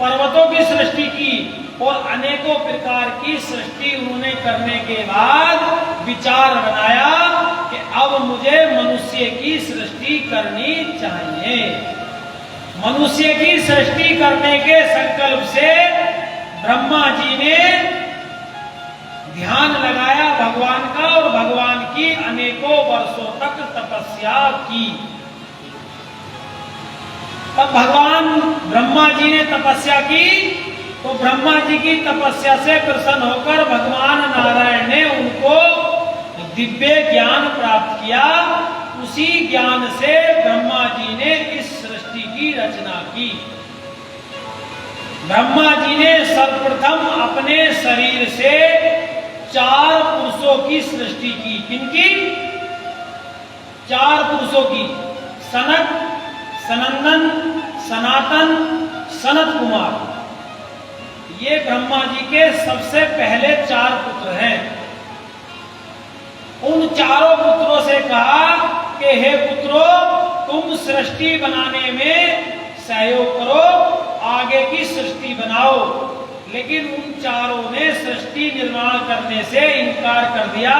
A: पर्वतों की सृष्टि की, और अनेकों प्रकार की सृष्टि उन्होंने करने के बाद विचार बनाया कि अब मुझे मनुष्य की सृष्टि करनी चाहिए। मनुष्य की सृष्टि करने के संकल्प से ब्रह्मा जी ने ध्यान लगाया भगवान का, और भगवान की अनेकों वर्षों तक तपस्या की। तब भगवान ब्रह्मा जी ने तपस्या की, तो ब्रह्मा जी की तपस्या से प्रसन्न होकर भगवान नारायण ने उनको दिव्य ज्ञान प्राप्त किया। उसी ज्ञान से ब्रह्मा जी ने इस सृष्टि की रचना की। ब्रह्मा जी ने सर्वप्रथम अपने शरीर से 4 पुरुषों की सृष्टि की। किनकी? 4 पुरुषों की। सनक, सनंदन, सनातन, सनत कुमार, ये ब्रह्मा जी के सबसे पहले 4 पुत्र हैं। उन चारों पुत्रों से कहा कि हे पुत्रों, तुम सृष्टि बनाने में सहयोग करो, आगे की सृष्टि बनाओ। लेकिन उन चारों ने सृष्टि निर्माण करने से इनकार कर दिया,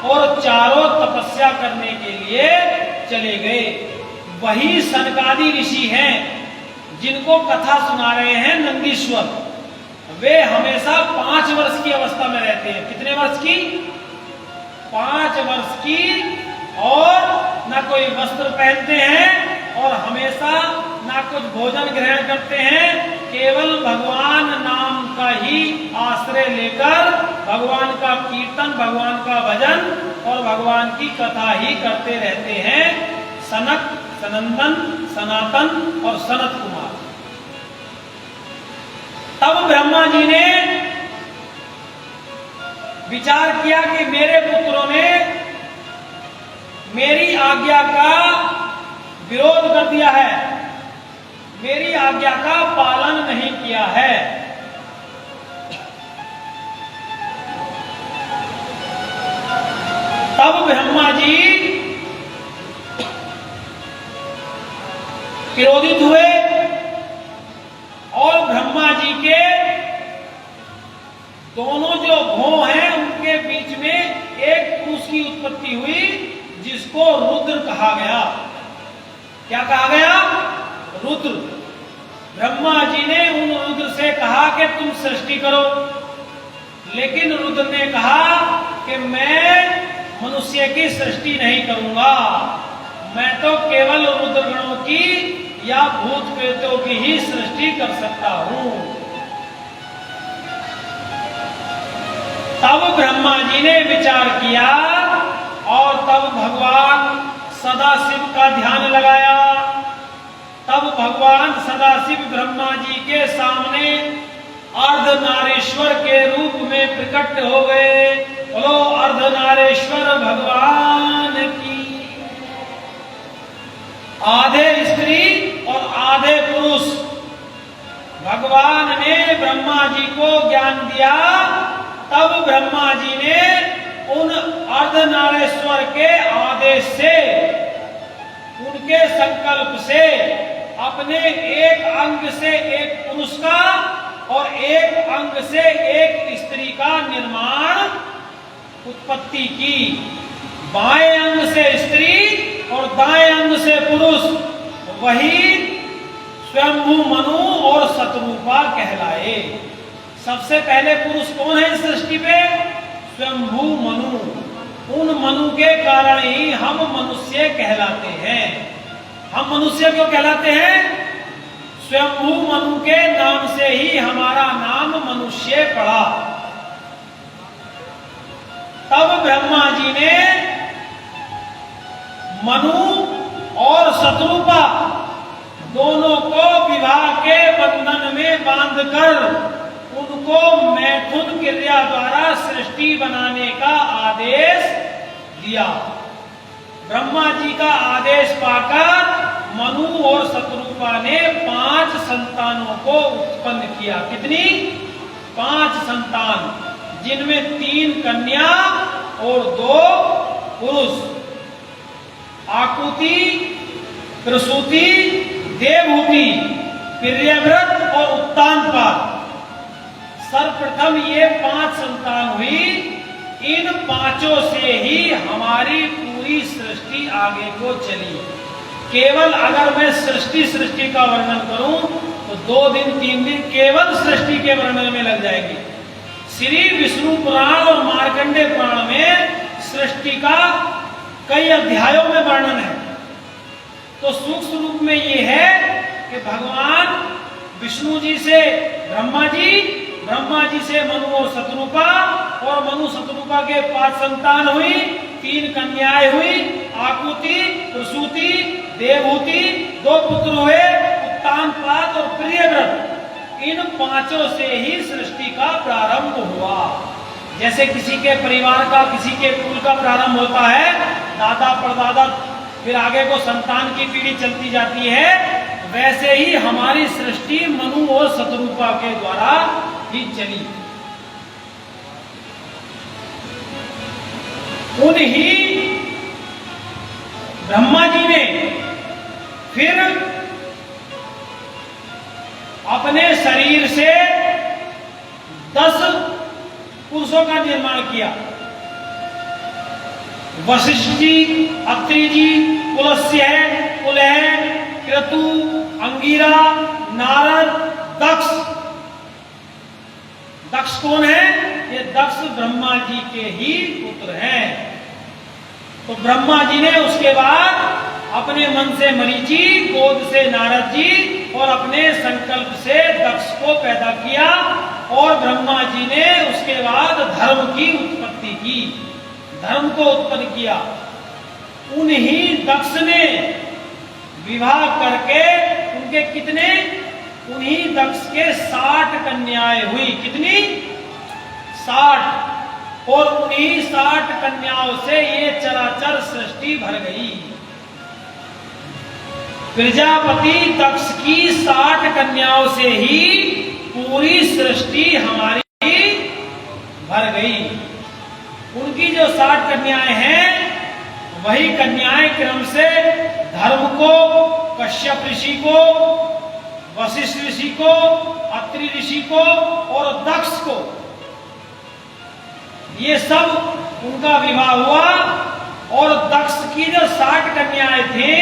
A: और चारों तपस्या करने के लिए चले गए। वही सनकादि ऋषि हैं जिनको कथा सुना रहे हैं नंदीश्वर। वे हमेशा 5 वर्ष की अवस्था में रहते हैं। कितने वर्ष की? 5 वर्ष की, और न कोई वस्त्र पहनते हैं, और हमेशा ना कुछ भोजन ग्रहण करते हैं। केवल भगवान नाम का ही आश्रय लेकर भगवान का कीर्तन, भगवान का भजन और भगवान की कथा ही करते रहते हैं। सनक, सनंदन, सनातन और सनत कुमार, तब ब्रह्मा जी ने विचार किया कि मेरे पुत्रों ने मेरी आज्ञा का विरोध कर दिया है, मेरी आज्ञा का पालन नहीं किया है। तब ब्रह्मा जी क्रोधित हुए और ब्रह्मा जी के दोनों जो भौं हैं उनके बीच में एक पुरुष की उत्पत्ति हुई जिसको रुद्र कहा गया। क्या कहा गया? रुद्र। ब्रह्मा जी ने उन रुद्र से कहा कि तुम सृष्टि करो, लेकिन रुद्र ने कहा कि मैं मनुष्य की सृष्टि नहीं करूंगा, मैं तो केवल रुद्रगणों की या भूत प्रेतों की ही सृष्टि कर सकता हूं। तब ब्रह्मा जी ने विचार किया और तब भगवान सदाशिव का ध्यान लगाया। तब भगवान सदाशिव ब्रह्मा जी के सामने अर्धनारीश्वर के रूप में प्रकट हो गए। बोलो अर्धनारीश्वर भगवान की। आधे स्त्री और आधे पुरुष भगवान ने ब्रह्मा जी को ज्ञान दिया। तब ब्रह्मा जी ने उन अर्धनारीश्वर के आदेश से, उनके संकल्प से अपने एक अंग से एक पुरुष का और एक अंग से एक स्त्री का निर्माण, उत्पत्ति की। बाएं अंग से स्त्री और दाएं अंग से पुरुष, वही स्वयंभू मनु और शतरूपा कहलाए। सबसे पहले पुरुष कौन है इस सृष्टि पे? स्वयंभू मनु। उन मनु के कारण ही हम मनुष्य कहलाते हैं। हम मनुष्य क्यों कहलाते हैं? स्वयंभू मनु के नाम से ही हमारा नाम मनुष्य पड़ा। तब ब्रह्मा जी ने मनु और शतरूपा दोनों को विवाह के बंधन में बांधकर उनको मैथुन क्रिया द्वारा सृष्टि बनाने का आदेश दिया। ब्रह्मा जी का आदेश पाकर मनु और शतरूपा ने 5 संतानों को उत्पन्न किया। कितनी? 5 संतान, जिनमें 3 कन्या और 2 पुरुष। आकुति, प्रसूति, देवहूति, प्रियव्रत और उत्तानपाद। सर्वप्रथम ये 5 संतान हुई। इन 5 से ही हमारी पूरी सृष्टि आगे को चली। केवल अगर मैं सृष्टि का वर्णन करूं तो 2 दिन 3 दिन केवल सृष्टि के वर्णन में लग जाएगी। श्री विष्णु पुराण और मार्कंडेय पुराण में सृष्टि का कई अध्यायों में वर्णन है। तो सूक्ष्म रूप में ये है कि भगवान विष्णु जी से ब्रह्मा जी से मनु और शतरूपा, और मनु शतरूपा के 5 संतान हुई, 3 कन्याएं हुई, आकुति, प्रसूति, देवहूति, 2 पुत्र हुए, उत्तानपाद और प्रियव्रत। इन 5 से ही सृष्टि का प्रारंभ हुआ। जैसे किसी के परिवार का, किसी के कुल का प्रारंभ होता है, दादा परदादा, फिर आगे को संतान की पीढ़ी चलती जाती है, वैसे ही हमारी सृष्टि मनु और शतरूपा के द्वारा ही चली। उन्हीं ब्रह्मा जी ने फिर अपने शरीर से 10 पुरुषों का निर्माण किया। वशिष्ठ जी, अत्रि जी, पुलस्त्य है, पुलह, क्रतु, अंगिरा, नारद, दक्ष। दक्ष कौन है? ये दक्ष ब्रह्मा जी के ही पुत्र हैं। तो ब्रह्मा जी ने उसके बाद अपने मन से मरीचि, गोद से नारद जी और अपने संकल्प से दक्ष को पैदा किया, और ब्रह्मा जी ने उसके बाद धर्म की उत्पत्ति की, धर्म को उत्पन्न किया। उन्हीं दक्ष ने विवाह करके उनके कितने उन्हीं दक्ष के 60 कन्याएं हुई। कितनी? 60। और उन्हीं 60 कन्याओं से ये चराचर सृष्टि भर गई। प्रजापति दक्ष की 60 कन्याओं से ही पूरी सृष्टि हमारी भर गई। उनकी जो 60 कन्याएं हैं, वही कन्याएं क्रम से धर्म को, कश्यप ऋषि को, वशिष्ठ ऋषि को, अत्रि ऋषि को और दक्ष को, ये सब उनका विवाह हुआ। और दक्ष की जो 60 कन्याएं थे,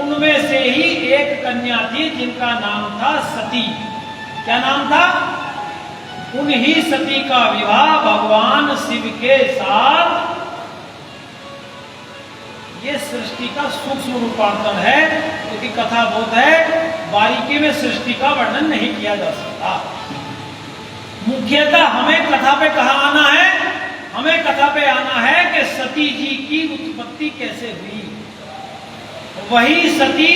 A: उनमें से ही एक कन्या थी जिनका नाम था सती। क्या नाम था? उन्हीं सती का विवाह भगवान शिव के साथ। ये सृष्टि का सूक्ष्म रूपांतरण है, क्योंकि कथा बहुत है, बारीकी में सृष्टि का वर्णन नहीं किया जा सकता। मुख्यतः हमें कथा पे कहाँ आना है? हमें कथा पे आना है कि सती जी की उत्पत्ति कैसे हुई। वही सती,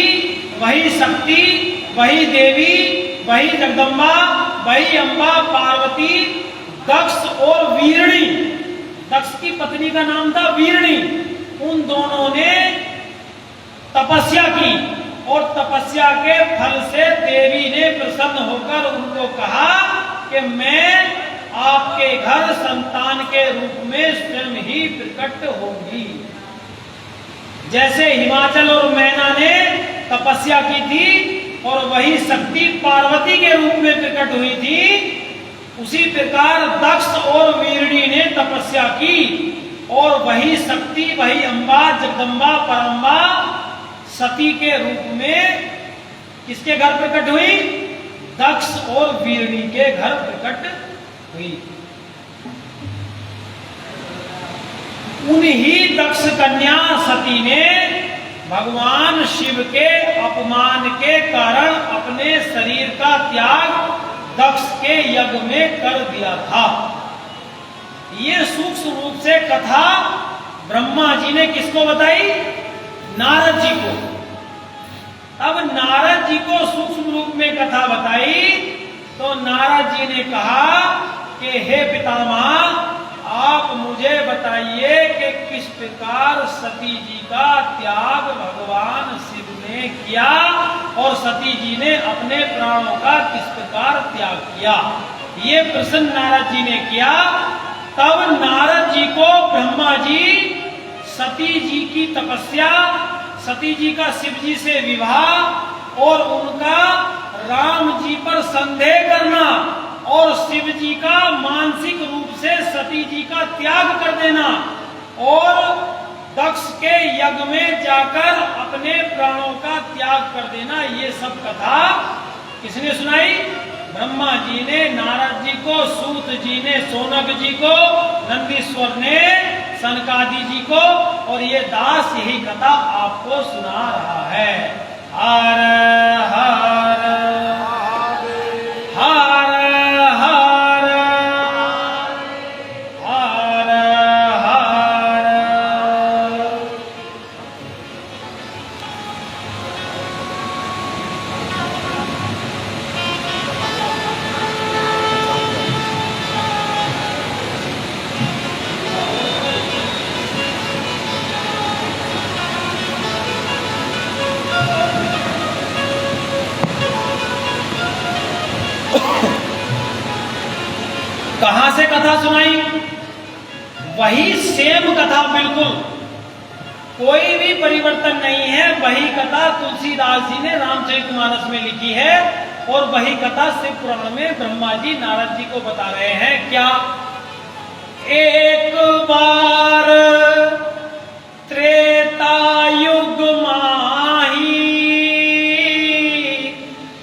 A: वही शक्ति, वही देवी, वही जगदम्बा, वही अम्बा पार्वती, दक्ष और वीरणी, दक्ष की पत्नी का नाम था वीरणी, उन दोनों ने तपस्या की। और तपस्या के फल से देवी ने प्रसन्न होकर उनको कहा कि मैं आपके घर संतान के रूप में स्वयं ही प्रकट होंगी। जैसे हिमाचल और मैना ने तपस्या की थी और वही शक्ति पार्वती के रूप में प्रकट हुई थी, उसी प्रकार दक्ष और वीरणी ने तपस्या की और वही शक्ति, वही अम्बा, जगदम्बा, परम्बा सती के रूप में किसके घर प्रकट हुई? दक्ष और वीरणी के घर प्रकट हुई। उन्हीं दक्ष कन्या सती ने भगवान शिव के अपमान के कारण अपने शरीर का त्याग दक्ष के यज्ञ में कर दिया था। ये सूक्ष्म रूप से कथा ब्रह्मा जी ने किसको बताई? नारद जी को। अब नारद जी को सूक्ष्म रूप में कथा बताई तो नारद जी ने कहा कि हे पितामह, आप मुझे बताइए कि किस प्रकार सती जी का त्याग भगवान शिव ने किया और सती जी ने अपने प्राणों का किस प्रकार त्याग किया। ये प्रश्न नारद जी ने किया। तब नारद जी को ब्रह्मा जी सती जी की तपस्या, सती जी का शिव जी से विवाह और उनका राम जी पर संदेह करना और शिव जी का मानसिक रूप से सती जी का त्याग कर देना और दक्ष के यज्ञ में जाकर अपने प्राणों का त्याग कर देना, ये सब कथा किसने सुनाई? ब्रह्मा जी ने नारद जी को, सूत जी ने शौनक जी को, नंदीश्वर ने सनकादि जी को, और ये दास यही कथा आपको सुना रहा है। हर हर हर हर हर हर। कहां से कथा सुनाई? वही सेम कथा, बिल्कुल कोई भी परिवर्तन नहीं है। वही कथा तुलसीदास जी ने रामचरितमानस में लिखी है और वही कथा शिव पुराण में ब्रह्मा जी नारद जी को बता रहे हैं। क्या? एक बार त्रेता युग माही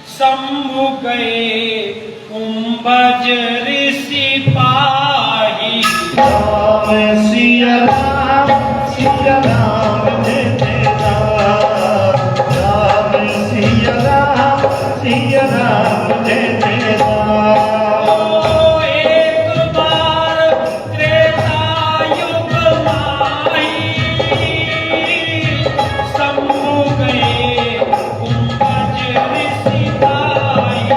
A: शंभु गए कुंभज ऋषि पाही।
B: राम सिया राम, सिया राम जय जय राम। राम सिया राम, सिया राम जय जय राम।
A: ओ एक बार त्रेता युग माही शंभु गए कुंभज ऋषि पाही।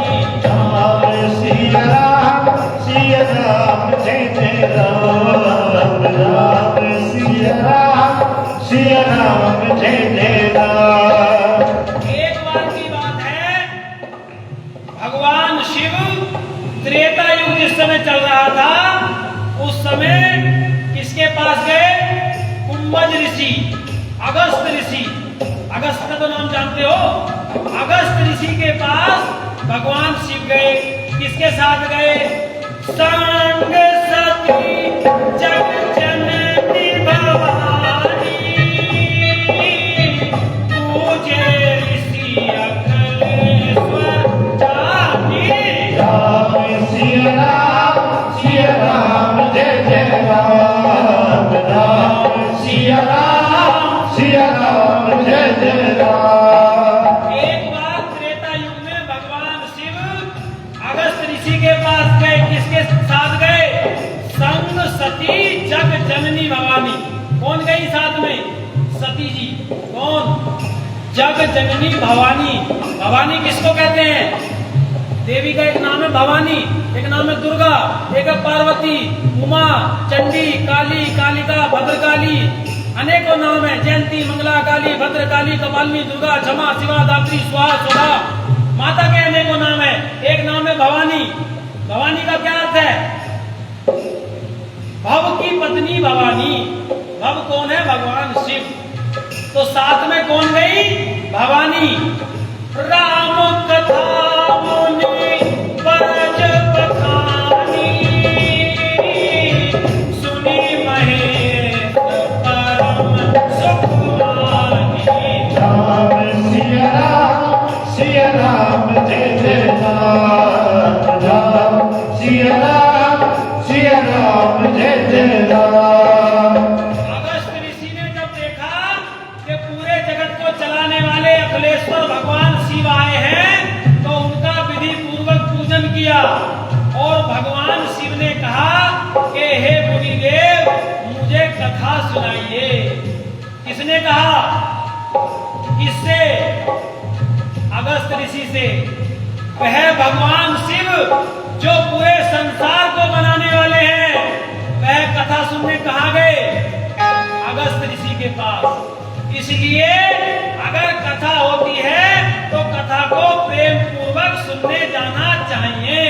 B: राम जय जय राम।
A: एक बार की बात है, भगवान शिव त्रेता युग जिस समय चल रहा था, उस समय किसके पास गए? कुंभज ऋषि, अगस्त ऋषि। अगस्त का तो नाम जानते हो। अगस्त ऋषि के पास भगवान शिव गए। किसके साथ गए? संग सती जग जननी भवानी, पूजे ऋषि अखिलेश्वर जानी।
B: राम सिया राम जय जय राम। राम सिया राम जय जय राम।
A: एक बार त्रेता युग में भगवान शिव अगस्त ऋषि के पास गए। किसके साथ गए? संग सती जग जननी भवानी। कौन गई साथ में? सती जी। कौन? जग जननी भवानी। भवानी किसको कहते हैं? देवी का एक नाम है भवानी, एक नाम है दुर्गा, एक है पार्वती, उमा, चंडी, काली, कालिका, भद्रकाली, अनेकों नाम है। जयंती, मंगला, काली, भद्रकाली, कपालिनी, दुर्गा, क्षमा, शिवा, दात्री, स्वाहा, स्वधा। माता के अनेकों नाम है। एक नाम है भवानी। भवानी का क्या अर्थ है? भव की पत्नी भवानी। भव कौन है? भगवान शिव। तो साथ में कौन गई? भवानी। राम कथा मुनि परज बखानी, सुनी महेश परम सुख मानी।
B: राम सिया राम जय जय राम। राम सिया राम जय जय राम।
A: अगस्त ऋषि ने जब देखा कि पूरे जगत को चलाने वाले अखिलेश्वर भगवान शिव आए हैं, तो उनका विधि पूर्वक पूजन किया। और भगवान शिव ने कहा कि हे मुनिदेव, मुझे कथा सुनाइए। किसने कहा? किससे? अगस्त ऋषि से। वह भगवान शिव जो पूरे संसार को बनाने वाले हैं, वह कथा सुनने कहाँ गए? अगस्त ऋषि के पास। इसलिए अगर कथा होती है तो कथा को प्रेम पूर्वक सुनने जाना चाहिए।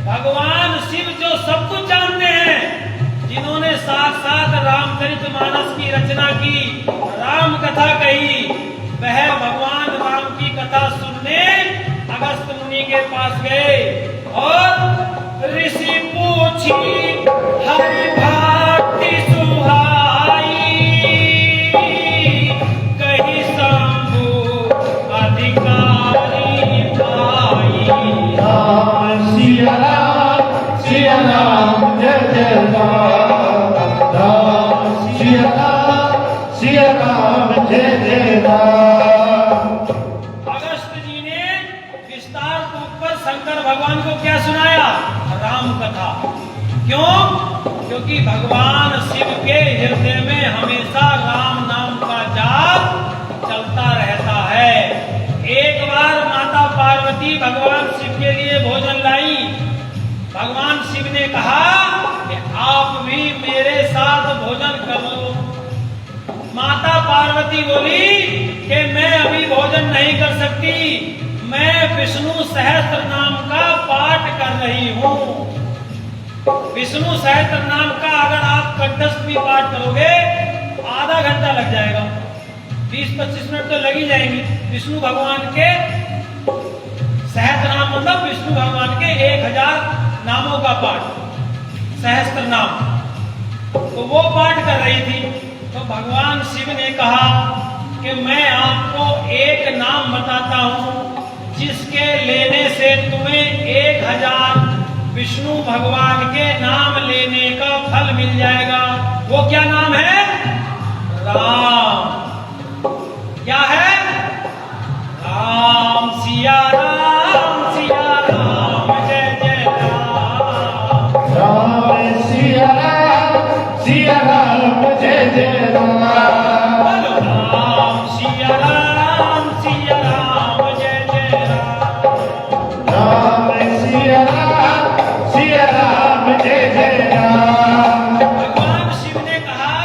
A: भगवान शिव जो सब कुछ जानते हैं, जिन्होंने साक्षात रामचरितमानस की रचना की, राम कथा कही, वह भगवान राम की कथा सुनने अगस्त मुनि के पास गए। और ऋषि पूछी हरि भक्ति सुहाई, कही शंभु अधिकारी पाई।
B: राम सिया राम जय जय राम। राम सिया राम जय जय राम।
A: अगस्त जी ने विस्तार रूप पर शंकर भगवान को क्या सुनाया? राम कथा। क्यों? क्योंकि भगवान शिव के हृदय में हमेशा राम नाम का जाप चलता रहता है। एक बार माता पार्वती भगवान शिव के लिए भोजन लाई। भगवान शिव ने कहा कि आप भी मेरे साथ भोजन कर लो। माता पार्वती बोली कि मैं अभी भोजन नहीं कर सकती, मैं विष्णु सहस्त्र नाम का पाठ कर रही हूँ। विष्णु सहस्त्र नाम का अगर आप कंठस्थ भी पाठ करोगे, आधा घंटा लग जाएगा। 20-25 मिनट तो लग ही जाएंगे। विष्णु भगवान के सहस्त्र नाम मतलब विष्णु भगवान के 1000 नामों का पाठ, सहस्त्र नाम। तो वो पाठ कर रही थी। तो भगवान शिव ने कहा कि मैं आपको एक नाम बताता हूं, जिसके लेने से तुम्हें 1000 विष्णु भगवान के नाम लेने का फल मिल जाएगा। वो क्या नाम है? राम। क्या है? राम सिया राम जय जय राम।
B: राम सिया राम जय जय राम।
A: राम सिया राम जय जय राम।
B: राम सिया राम जय जय राम।
A: भगवान शिव ने कहा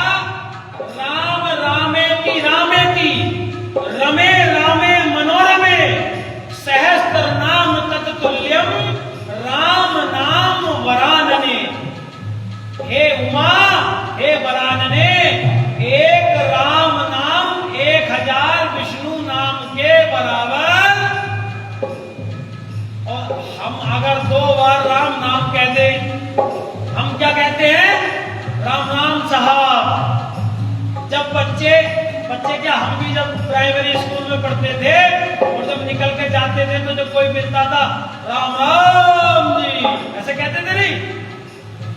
A: राम राम जब बच्चे क्या, हम भी जब प्राइमरी स्कूल में पढ़ते थे और जब निकल के जाते थे तो जब कोई मिलता था, राम राम जी ऐसे कहते थे नहीं?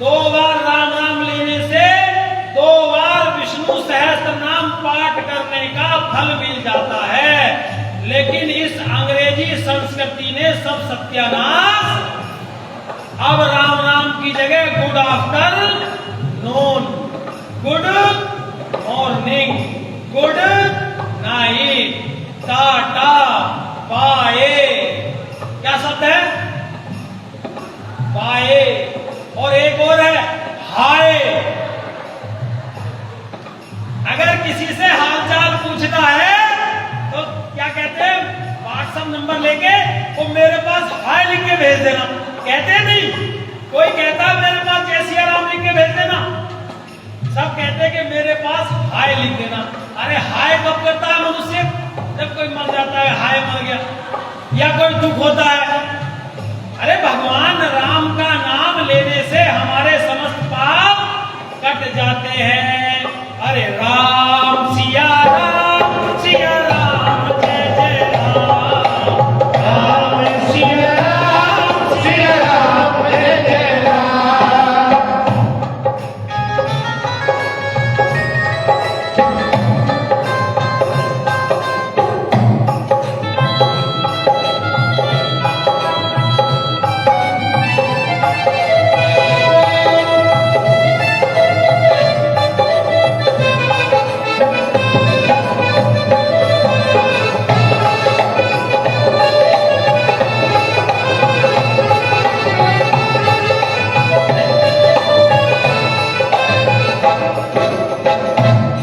A: 2 बार राम राम लेने से 2 बार विष्णु सहस्त्र नाम पाठ करने का फल मिल जाता है। लेकिन इस अंग्रेजी संस्कृति ने सब सत्यानाश, अब राम राम की जगह good afternoon, good morning, good night, tata, bye, क्या शब्द है? बाय। और एक और है हाय। अगर किसी से हालचाल पूछना है तो क्या कहते हैं? व्हाट्सएप नंबर लेके वो मेरे पास हाय लिख के भेज देना, कहते नहीं? कोई कहता है मेरे पास जय सिया राम लिख के भेज देना? सब कहते हैं कि मेरे पास हाय लिख देना। अरे हाय कब करता है मनुष्य? जब कोई मर जाता है, हाय मर गया, या कोई दुख होता है। अरे भगवान राम का नाम लेने से हमारे समस्त पाप कट जाते हैं। अरे राम सिया राम जय जय राम,
B: राम सिया राम जय जय राम।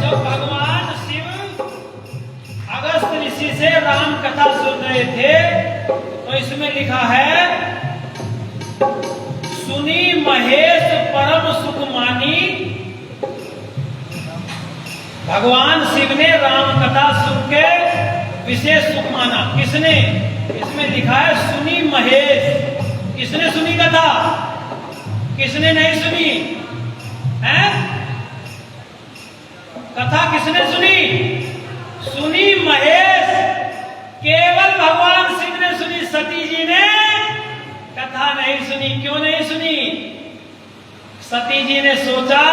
A: जब भगवान शिव अगस्त ऋषि से राम कथा सुन रहे थे तो इसमें लिखा है, सुनी महेश परम सुख मानी। भगवान शिव ने राम कथा सुन के विशेष सुख माना। किसने? इसमें लिखा है सुनी महेश। किसने सुनी कथा? किसने नहीं सुनी है? कथा किसने सुनी? सुनी महेश। केवल भगवान शिव ने सुनी, सती जी ने कथा नहीं सुनी। क्यों नहीं सुनी? सती जी ने सोचा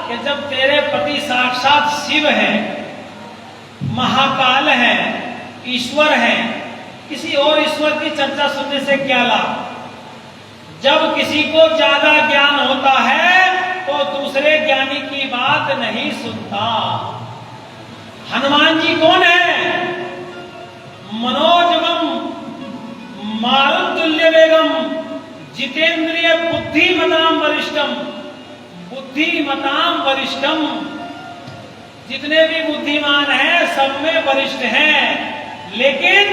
A: कि जब तेरे पति साक्षात शिव हैं, महाकाल हैं, ईश्वर हैं, किसी और ईश्वर की चर्चा सुनने से क्या लाभ? जब किसी को ज्यादा ज्ञान होता है तो दूसरे ज्ञानी की बात नहीं सुनता। हनुमान जी कौन है? मनोजवम मारुतुल्य वेगम जितेंद्रिय बुद्धिमताम वरिष्ठम। बुद्धिमताम वरिष्ठम, जितने भी बुद्धिमान हैं सब में वरिष्ठ हैं। लेकिन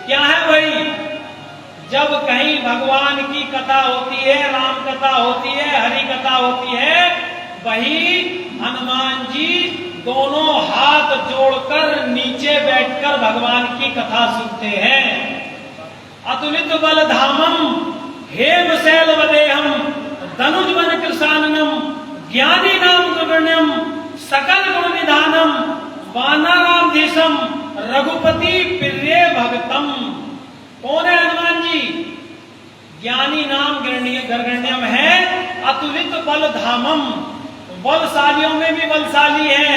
A: क्या है भाई, जब कहीं भगवान की कथा होती है, राम कथा होती है, हरि कथा होती है, वही हनुमान जी दोनों हाथ जोड़कर नीचे बैठकर भगवान की कथा सुनते हैं। अतुलित बल धामम हेम शैल वदेहम धनुज वन कृषाननम ज्ञानी नाम गगण्यम सकल गुण निधानम वानराधीशम रघुपति प्रिय भगतम। कौन है हनुमान जी? ज्ञानी नाम गर्गण्यम है, अतुलित बल धामम, बलशालियों में भी बलशाली है।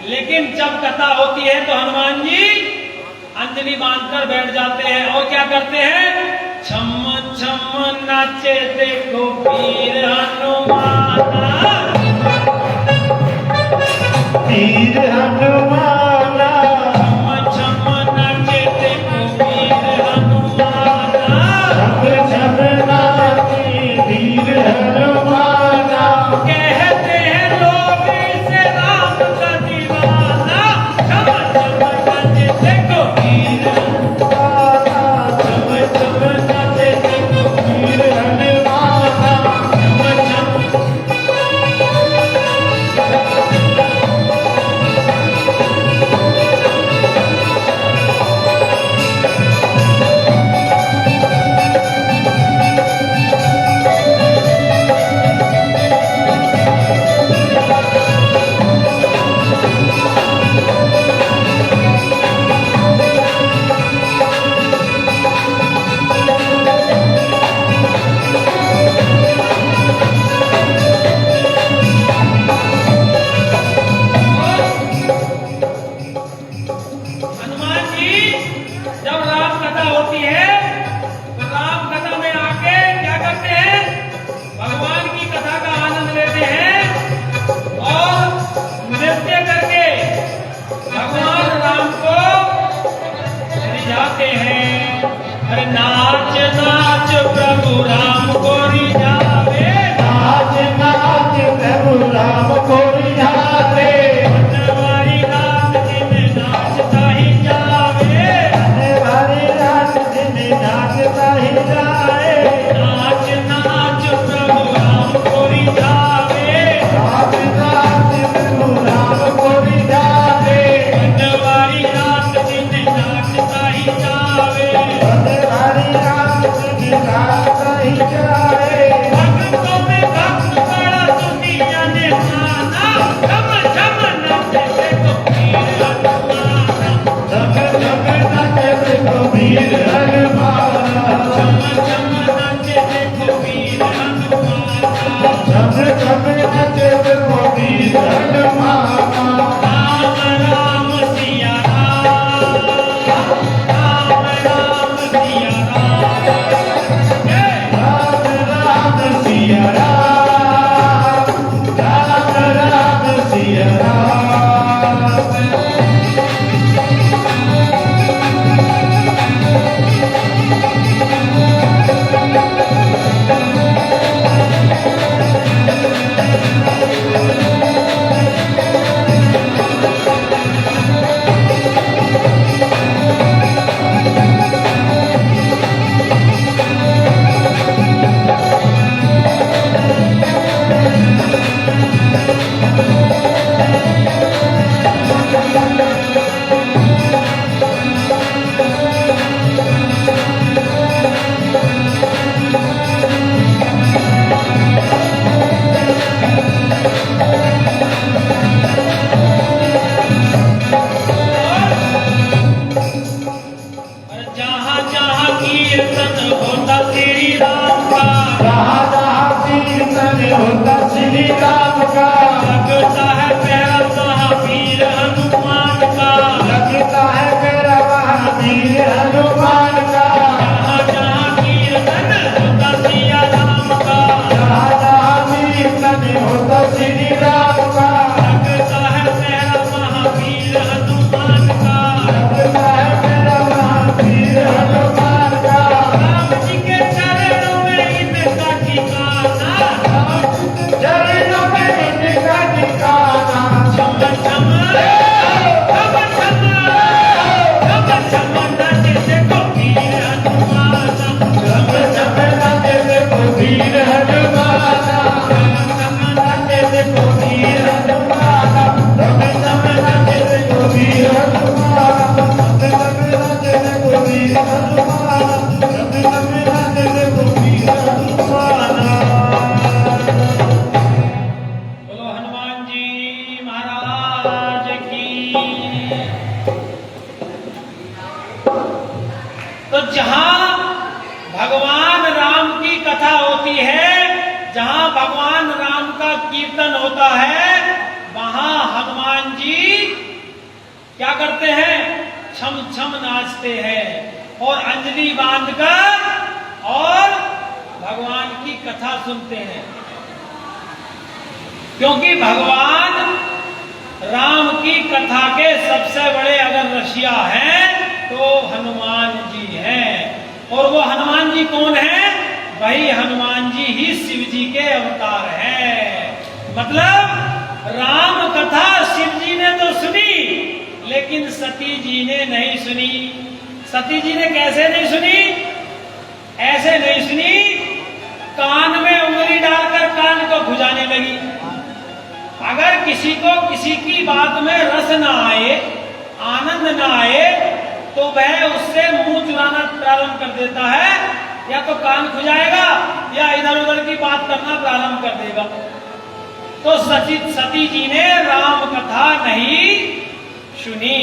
A: लेकिन जब कथा होती है तो हनुमान जी अंजलि बांधकर बैठ जाते हैं और क्या करते हैं? छम छम नाचे देखो वीर हनुमाना,
B: वीर हनुमाना,
A: छम छम नाचे देखो वीर हनुमाना,
B: छम छम नाचे वीर हनुमाना।
A: कहते हैं लोग इसे राम का दीवाना। छम छम नाचे देखो वीर
B: हनुमाना,
A: छम छम नाचे देखो
B: वीर हनुमाना।
A: छम छम। तो जहां भगवान राम की कथा होती है, जहां भगवान राम का कीर्तन होता है, वहां हनुमान जी क्या करते हैं? छम छम नाचते हैं और अंजलि बांधकर और भगवान की कथा सुनते हैं। क्योंकि भगवान राम की कथा के सबसे बड़े अगर रसिया हैं तो हनुमान जी हैं। और वो हनुमान जी कौन है? वही हनुमान जी ही शिव जी के अवतार हैं। मतलब राम कथा शिव जी ने तो सुनी, लेकिन सती जी ने नहीं सुनी। सती जी ने कैसे नहीं सुनी? ऐसे नहीं सुनी, कान में उंगली डालकर कान को खुजाने लगी। अगर किसी को किसी की बात में रस ना आए, आनंद ना आए, तो वह उससे मुंह चुराना प्रारंभ कर देता है, या तो कान खुजाएगा या इधर उधर की बात करना प्रारंभ कर देगा। तो सती जी ने राम कथा नहीं सुनी।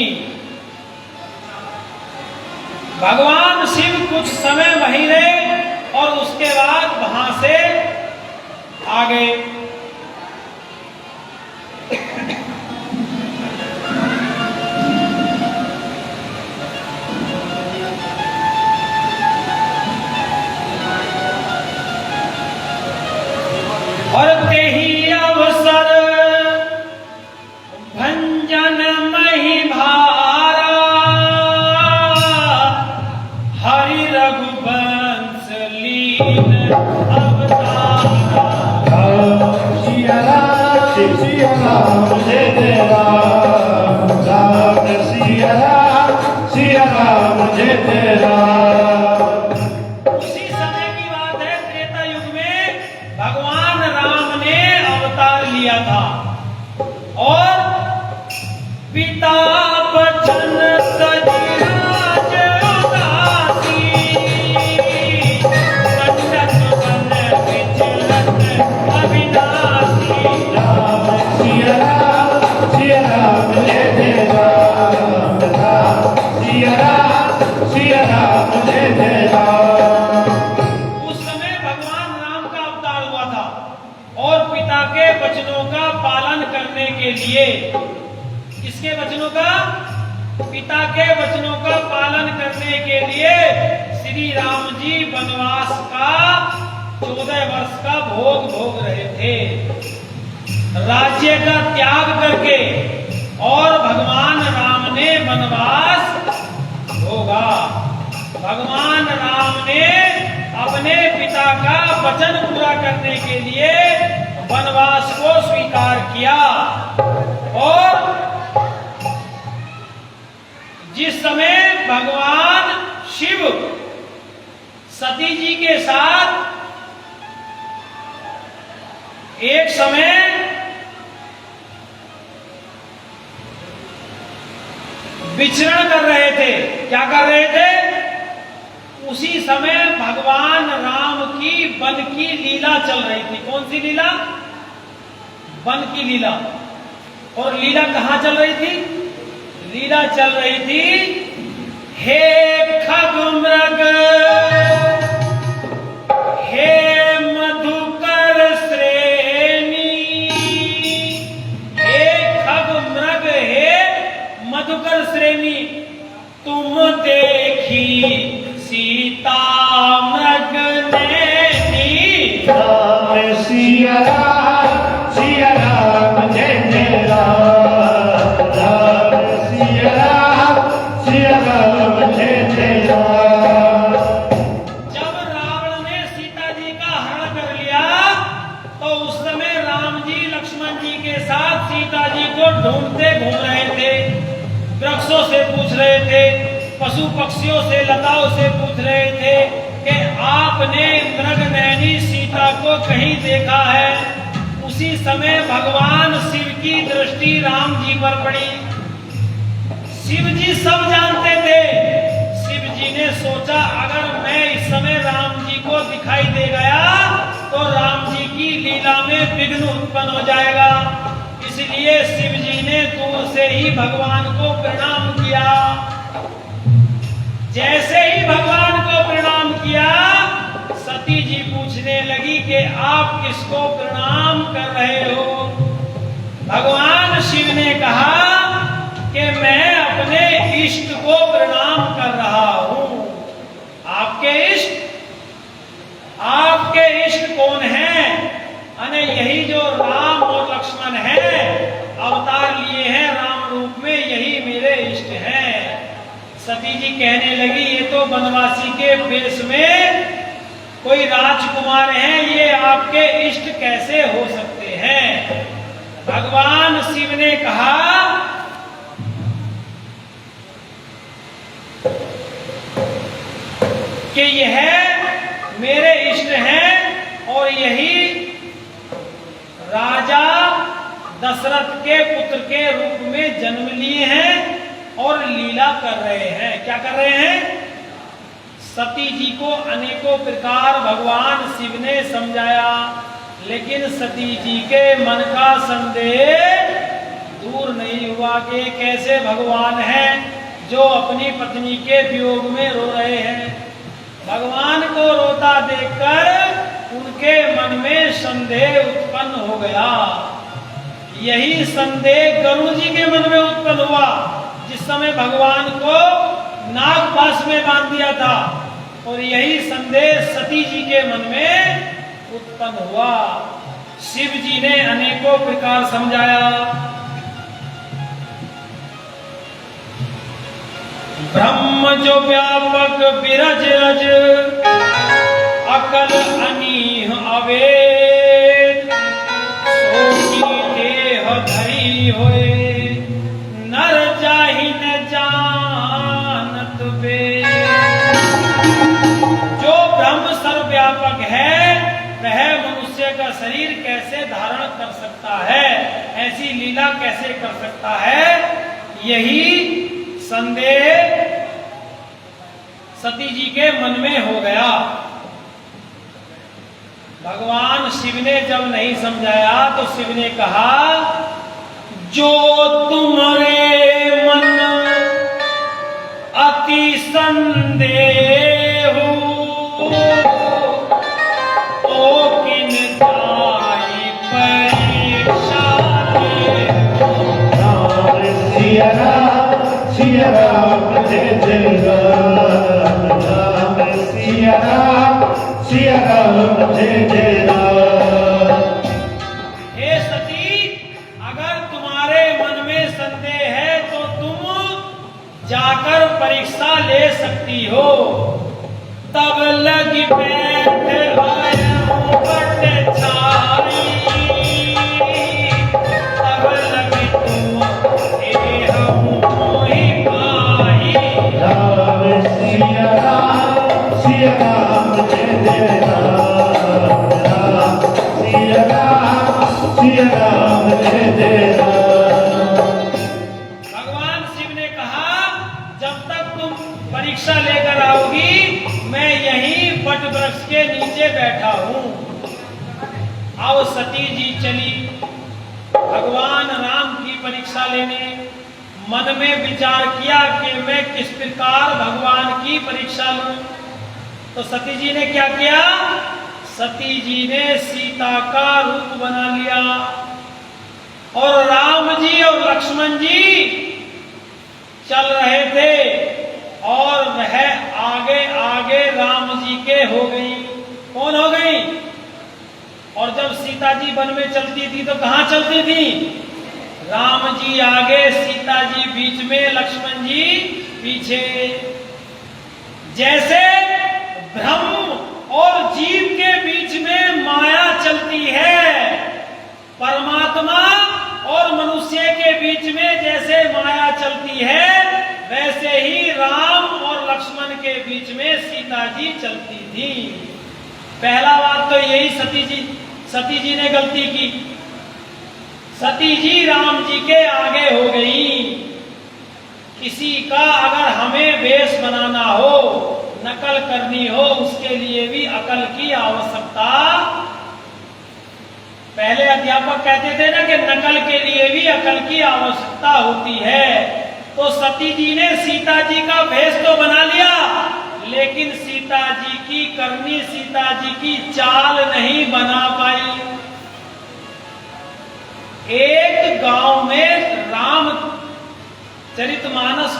A: भगवान शिव कुछ समय वहीं रहे और उसके बाद वहां से आ गए। और तेहि अवसर भंजन मही भारा, हरि रघुवंश लीन अवतारा।
B: सिया राम जय जय राम, राम सिया राम जय जय राम।
A: उसी समय की बात है, त्रेता युग में भगवान राम ने अवतार लिया था और पिता बचन सजराज उदासी, पंडित बन विचरत अविनाशी।
B: राम सिया राम जय जय राम, राम सिया राम जय जय राम।
A: उस समय भगवान राम का अवतार हुआ था और पिता के वचनों का पालन करने के लिए, किसके वचनों का? पिता के वचनों का पालन करने के लिए श्री राम जी वनवास का 14 वर्ष का भोग रहे थे। राज्य का त्याग करके और भगवान राम ने वनवास भोगा। भगवान राम ने अपने पिता का वचन पूरा करने के लिए वनवास को स्वीकार किया। और जिस समय भगवान शिव सती जी के साथ एक समय विचरण कर रहे थे, क्या कर रहे थे? उसी समय भगवान राम की वन की लीला चल रही थी। कौन सी लीला? वन की लीला। और लीला कहां चल रही थी? लीला चल रही थी, हे खगमृग, हे मधुकर श्रेणी, हे खगमृग, हे मधुकर श्रेणी, तुम देखी सीता मृग नैनी।
B: राम सिया राम जय जय राम, राम सिया राम जय जय राम।
A: जब रावण ने सीता जी का हरण कर लिया तो उस समय राम जी लक्ष्मण जी के साथ सीता जी को ढूंढते घूम रहे थे। वृक्षों से पूछ रहे थे, पशु पक्षियों से, लताओं से पूछ रहे थे कि आपने मृगनयनी सीता को कहीं देखा है? उसी समय भगवान शिव की दृष्टि राम जी पर पड़ी। शिव जी सब जानते थे। शिव जी ने सोचा, अगर मैं इस समय राम जी को दिखाई दे गया तो राम जी की लीला में विघ्न उत्पन्न हो जाएगा, इसलिए शिव जी ने दूर से ही भगवान को प्रणाम किया। जैसे ही भगवान को प्रणाम किया, सती जी पूछने लगी कि आप किसको प्रणाम कर रहे हो? भगवान शिव ने कहा कि मैं अपने इष्ट को प्रणाम कर रहा हूं। आपके इष्ट कौन है? अने यही जो राम और लक्ष्मण है, अवतार लिए हैं राम रूप में, यही मेरे इष्ट हैं। सती जी कहने लगी, ये तो वनवासी के वेश में कोई राजकुमार हैं, ये आपके इष्ट कैसे हो सकते हैं? भगवान शिव ने कहा कि यह मेरे इष्ट हैं और यही राजा दशरथ के पुत्र के रूप में जन्म लिए हैं और लीला कर रहे हैं। क्या कर रहे हैं? सती जी को अनेकों प्रकार भगवान शिव ने समझाया, लेकिन सती जी के मन का संदेह दूर नहीं हुआ कि कैसे भगवान हैं जो अपनी पत्नी के वियोग में रो रहे हैं। भगवान को रोता देखकर उनके मन में संदेह उत्पन्न हो गया। यही संदेह गरुड़ जी के मन में उत्पन्न हुआ जिस समय भगवान को नागपाश में बांध दिया था, और यही संदेह सती जी के मन में उत्पन्न हुआ। शिव जी ने अनेकों प्रकार समझाया। ब्रह्म जो व्यापक विरज अज, अकल अनीह अवेद, सोची देह धरी होए, नर जाहि न जानत वेद। जो ब्रह्म सर्वव्यापक है, वह मनुष्य का शरीर कैसे धारण कर सकता है, ऐसी लीला कैसे कर सकता है, यही संदेह सती जी के मन में हो गया। भगवान शिव ने जब नहीं समझाया तो शिव ने कहा, जो तुम्हारे मन अति संदेह ओ किन जाई परीक्षा ले।
B: सिया राम जय जय राम, राम सिया राम जय जय राम।
A: हे सती, अगर तुम्हारे मन में संदेह है तो तुम जाकर परीक्षा ले सकती हो। तब लगी बैठ आया बट छाई, तब लगी तुम
B: सिया राम जय जय राम, राम सिया राम जय जय राम।
A: भगवान शिव ने कहा, जब तक तुम परीक्षा लेकर आओगी, मैं यहीं वट वृक्ष के नीचे बैठा हूं। आओ सती जी चली भगवान राम की परीक्षा लेने। मन में विचार किया कि मैं किस प्रकार भगवान की परीक्षा लूं। तो सती जी ने क्या किया? सती जी ने सीता का रूप बना लिया, और राम जी और लक्ष्मण जी चल रहे थे, और वह आगे आगे राम जी के हो गई। कौन हो गई? और जब सीता जी वन में चलती थी तो कहां चलती थी? राम जी आगे, सीता जी बीच में, लक्ष्मण जी पीछे। जैसे ब्रह्म और जीव के बीच में माया चलती है, परमात्मा और मनुष्य के बीच में जैसे माया चलती है, वैसे ही राम और लक्ष्मण के बीच में सीता जी चलती थी। पहला बात तो यही सती जी ने गलती की। सती जी राम जी के आगे हो गई। किसी का अगर हमें वेश बनाना हो, नकल करनी हो, उसके लिए भी अकल की आवश्यकता पहले अध्यापक कहते थे ना कि नकल के लिए भी अकल की आवश्यकता होती है। तो सती जी ने सीता जी का भेष तो बना लिया, लेकिन सीता जी की करनी, सीता जी की चाल नहीं बना पाई। एक गांव में रामचरितमानस,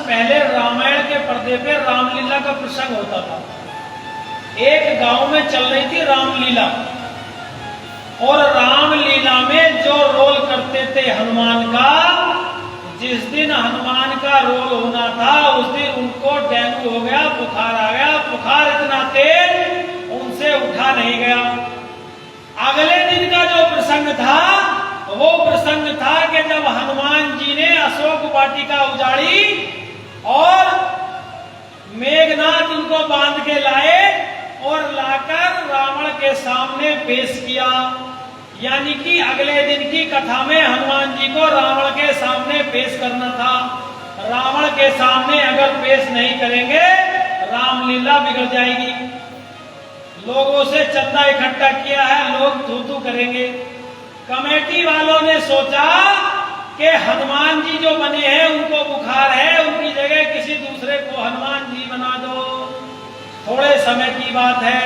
A: पहले रामायण के पर्दे पे रामलीला का प्रसंग होता था। एक गांव में चल रही थी रामलीला, और रामलीला में जो रोल करते थे हनुमान का, जिस दिन हनुमान का रोल होना था उस दिन उनको डेंगू हो गया, बुखार आ गया। बुखार इतना तेज उनसे उठा नहीं गया। अगले दिन का जो प्रसंग था वो प्रसंग था कि जब हनुमान जी ने अशोक वाटिका उजाड़ी और मेघनाथ उनको बांध के लाए और लाकर रावण के सामने पेश किया। यानी कि अगले दिन की कथा में हनुमान जी को रावण के सामने पेश करना था। रावण के सामने अगर पेश नहीं करेंगे रामलीला बिगड़ जाएगी। लोगों से चंदा इकट्ठा किया है, लोग थू थू करेंगे। कमेटी वालों ने सोचा कि हनुमान जी जो बने हैं उनको बुखार है, उनकी जगह किसी दूसरे को हनुमान जी बना दो, थोड़े समय की बात है।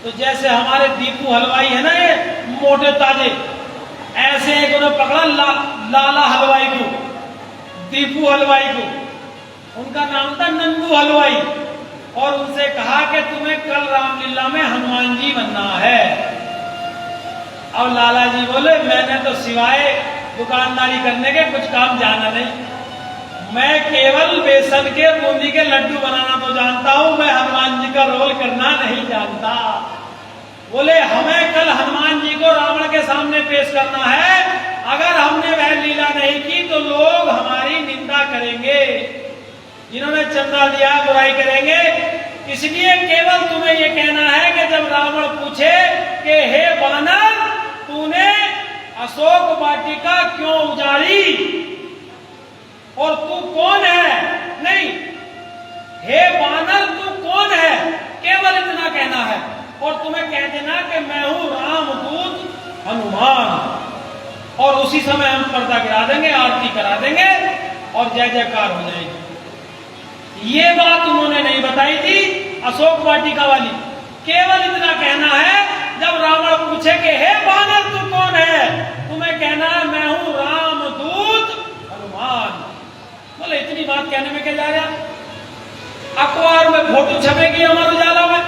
A: तो जैसे हमारे दीपू हलवाई है ना, ये मोटे ताजे, ऐसे एक उन्होंने पकड़ा लाला हलवाई को, दीपू हलवाई को, उनका नाम था नंदू हलवाई, और उनसे कहा कि तुम्हें कल रामलीला में हनुमान जी बनना है। अब लाला जी बोले मैंने तो सिवाय दुकानदारी करने के कुछ काम जाना नहीं, मैं केवल बेसन के बूंदी के लड्डू बनाना तो जानता हूं, मैं हनुमान जी का रोल करना नहीं जानता। बोले हमें कल हनुमान जी को रावण के सामने पेश करना है, अगर हमने वह लीला नहीं की तो लोग हमारी निंदा करेंगे, इन्होंने चंदा दिया बुराई करेंगे। इसलिए केवल तुम्हें ये कहना है कि जब रावण पूछे कि हे बानर तूने अशोक वाटिका क्यों उजाड़ी और तू कौन है, नहीं हे बानर तू कौन है, केवल इतना कहना है। और तुम्हें कह देना कि मैं हूं रामदूत हनुमान, और उसी समय हम पर्दा गिरा देंगे, आरती करा देंगे और जय जयकार हो जाएगी। ये बात उन्होंने नहीं बताई थी अशोक वाटिका वाली। केवल इतना कहना है जब रावण पूछे कि हे बानर तू कौन है, तुम्हें कहना है मैं हूं रामदूत हनुमान। बोले इतनी बात कहने में क्या जा रहा, अखबार में फोटो छपेगी अमर उजाला में।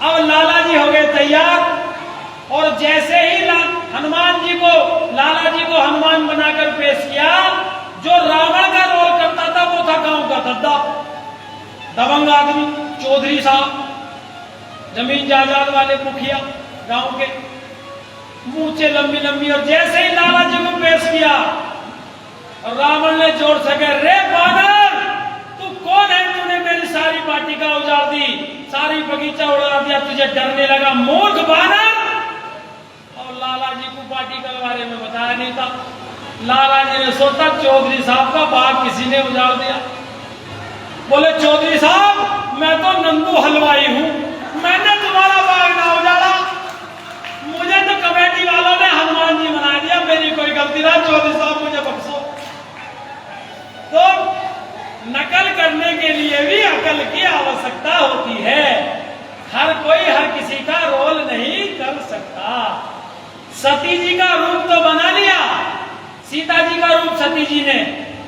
A: अब लाला जी हो गए तैयार, और जैसे ही हनुमान जी को, लाला जी को हनुमान बनाकर पेश किया, जो रावण का रोल करता था वो था गांव का दद्दा, दबंग आदमी, चौधरी साहब, जमीन जायदाद वाले मुखिया गांव के, मूंछें लंबी लंबी। और जैसे ही लाला जी को पेश किया रावण ने जोर से कहा रे बानर तू कौन है, तूने मेरी सारी वाटिका उजाड़ दी, सारी बगीचा उड़ा दिया, तुझे डरने लगा मूर्ख बानर। और लाला जी को वाटिका के बारे में बताया नहीं था। लाला जी ने सोचा चौधरी साहब का बाग किसी ने उजाड़ दिया। बोले चौधरी साहब मैं तो नंदू हलवाई हूं, मैंने तुम्हारा बाग ना उजाड़ा, मुझे तो कमेटी वालों ने हनुमान जी बना दिया, मेरी कोई गलती ना, चौधरी साहब मुझे बख्शो। तो नकल करने के लिए भी अकल की आवश्यकता होती है, हर कोई हर किसी का रोल नहीं कर सकता। सती जी का रूप तो बना लिया, सीता जी का रूप सती जी ने,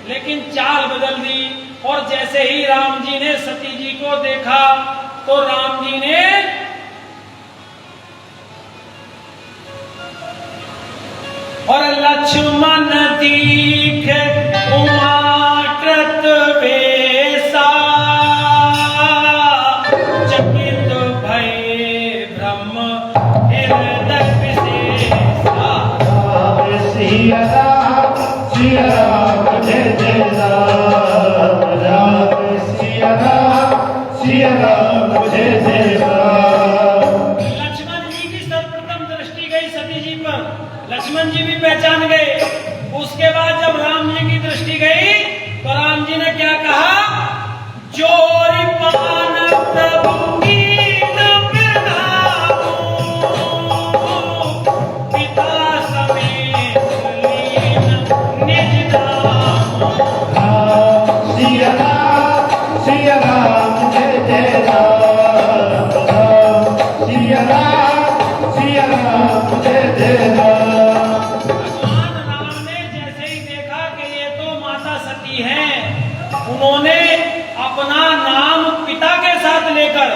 A: लेकिन चाल बदल दी। और जैसे ही राम जी ने सती जी को देखा तो राम जी ने और लक्ष्मण दीख उमाकृत वेसा, चकित भय ब्रह्म हृदय विशेषा।
B: सिया राम सिया राम जय जय राम, राम सिया राम जय जय राम।
A: लक्ष्मण जी की सर्वप्रथम दृष्टि गई सती जी पर, लक्ष्मण जी भी पहचान गए। उसके बाद जब राम जी की दृष्टि गई तो राम जी ने क्या कहा, जोरी पान प्रभु की न बिरधाऊं, सती हैं, उन्होंने अपना नाम पिता के साथ लेकर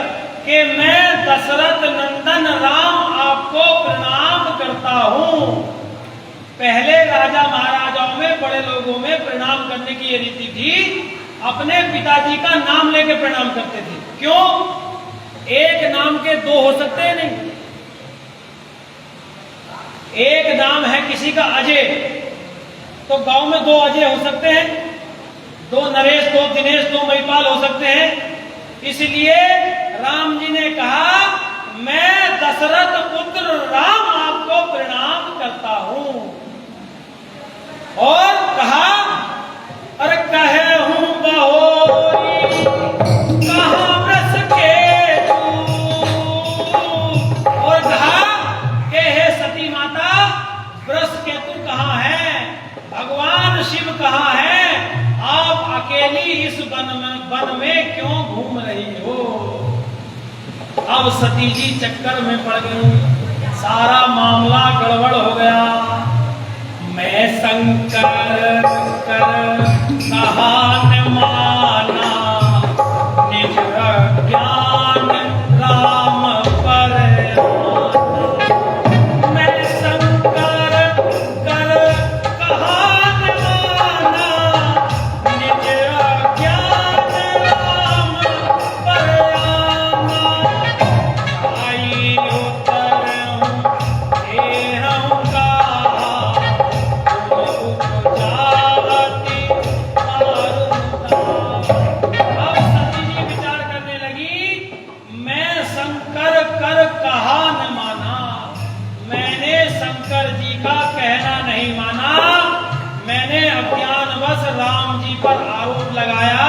A: कि मैं दशरथ नंदन राम आपको प्रणाम करता हूं। पहले राजा महाराजाओं में, बड़े लोगों में प्रणाम करने की ये रीति थी, अपने पिताजी का नाम लेकर प्रणाम करते थे। क्यों? एक नाम के दो हो सकते हैं नहीं। एक नाम है किसी का अजय, तो गांव में दो अजय हो सकते हैं, दो नरेश, दो दिनेश, दो महिपाल हो सकते हैं। इसलिए राम जी ने कहा मैं दशरथ पुत्र राम आपको प्रणाम करता हूं, और कहा अरे कहे हूं बहोरी कहां व्रस के तू, और कहा कि हे सती माता व्रस के तू कहां है, भगवान शिव कहां है, आप अकेली इस वन में क्यों घूम रही हो। अब सती जी चक्कर में पड़ गई, सारा मामला गड़बड़ हो गया। मैं शंकर कर कहा न माना, निज ज्ञान राम पर आना। मैं शंकर कर कहा न माना, निज ज्ञान राम पर आना। आई उतर हूँ राम जी पर आरोप लगाया,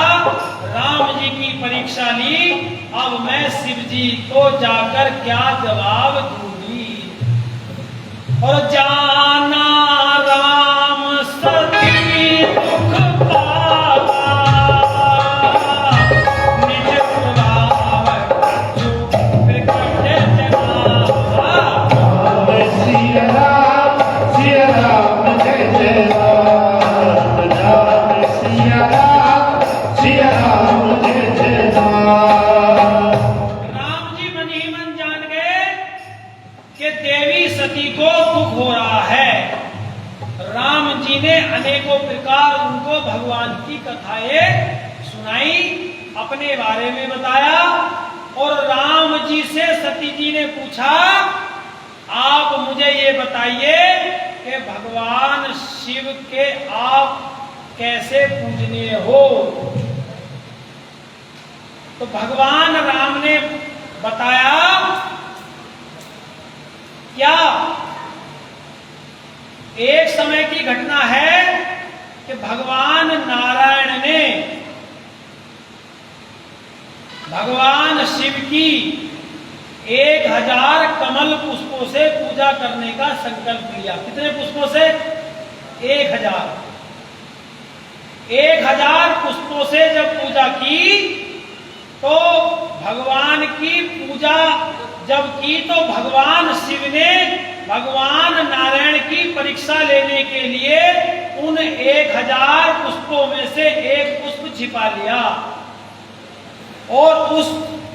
A: राम जी की परीक्षा ली, अब मैं शिव जी को जाकर क्या जवाब दूंगी। और जाना राम सती दुख पावा, निज प्रभाव कछु प्रकट जनावा।
B: सिया राम जय जय राम, राम सिया राम जय जय राम।
A: राम जी मन ही मन जान गए कि देवी सती को दुख हो रहा है। राम जी ने अनेकों प्रकार उनको भगवान की कथाएं सुनाई, अपने बारे में बताया, और राम जी से सती जी ने पूछा आप मुझे ये बताइए कि भगवान शिव के आप कैसे पूजनीय हो। तो भगवान राम ने बताया क्या, एक समय की घटना है कि भगवान नारायण ने भगवान शिव की 1000 कमल पुष्पों से पूजा करने का संकल्प लिया। कितने पुष्पों से? 1000 पुष्पों से जब पूजा की, तो भगवान की पूजा जब की, तो भगवान शिव ने भगवान नारायण की परीक्षा लेने के लिए उन 1000 पुष्पों में से एक पुष्प छिपा लिया, और उस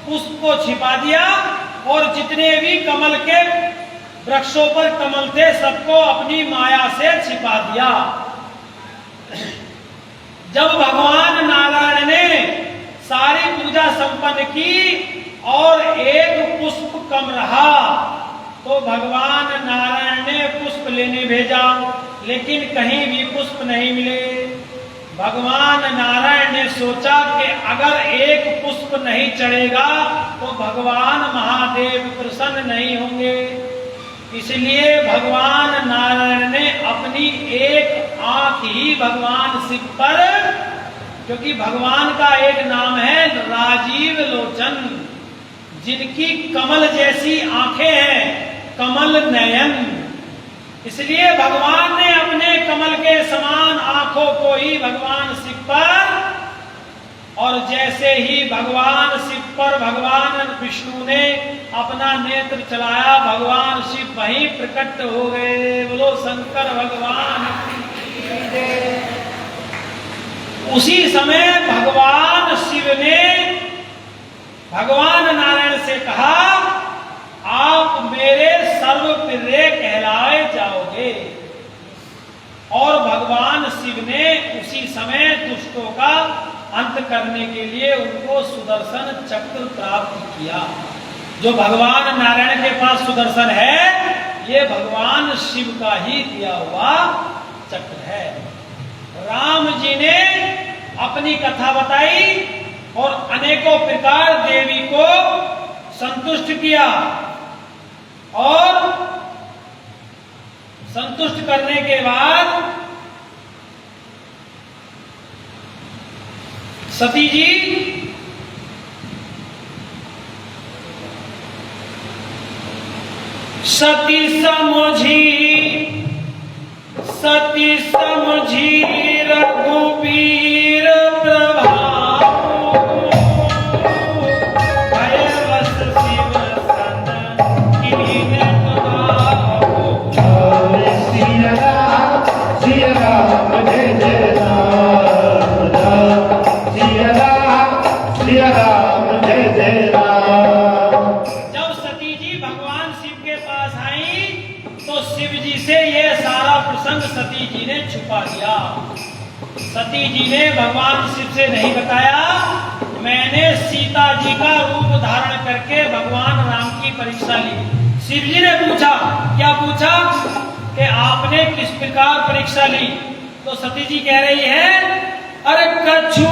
A: पुष्प को छिपा दिया, और जितने भी कमल के वृक्षों पर कमल थे सबको अपनी माया से छिपा दिया। जब भगवान नारायण ने सारी पूजा संपन्न की और एक पुष्प कम रहा, तो भगवान नारायण ने पुष्प लेने भेजा, लेकिन कहीं भी पुष्प नहीं मिले। भगवान नारायण ने सोचा कि अगर एक पुष्प नहीं चढ़ेगा तो भगवान महादेव प्रसन्न नहीं होंगे। इसलिए भगवान नारायण ने अपनी एक आंख ही भगवान शिव पर, क्योंकि भगवान का एक नाम है राजीव लोचन, जिनकी कमल जैसी आंखें हैं, कमल नयन, इसलिए भगवान ने अपने कमल के समान आंखों को ही भगवान शिव पर, और जैसे ही भगवान शिव पर भगवान विष्णु ने अपना नेत्र चलाया, भगवान शिव वहीं प्रकट हो गए। बोलो शंकर भगवान की जय। उसी समय भगवान शिव ने भगवान नारायण से कहा, आप मेरे सर्वप्रिय कहलाए जाओगे। और भगवान शिव ने उसी समय दुष्टों का अंत करने के लिए उनको सुदर्शन चक्र प्राप्त किया। जो भगवान नारायण के पास सुदर्शन है, ये भगवान शिव का ही दिया हुआ चक्र है। राम जी ने अपनी कथा बताई और अनेकों प्रकार देवी को संतुष्ट किया, और संतुष्ट करने के बाद सती जी सती समझी रघुबीर प्रभाव, भयवश शिव सन कीन प्रभाव।
B: सिया राम जय जय राम राम, सिया राम जय जय राम।
A: जब सती जी भगवान शिव के पास आई तो शिव जी से ये सारा प्रसंग सती जी ने छुपा दिया। सती जी ने भगवान शिव से नहीं बताया, मैंने सीता जी का रूप धारण करके भगवान राम की परीक्षा ली। शिव जी ने पूछा, क्या पूछा कि आपने किस प्रकार परीक्षा ली? तो सती जी कह रही है, अरे कछु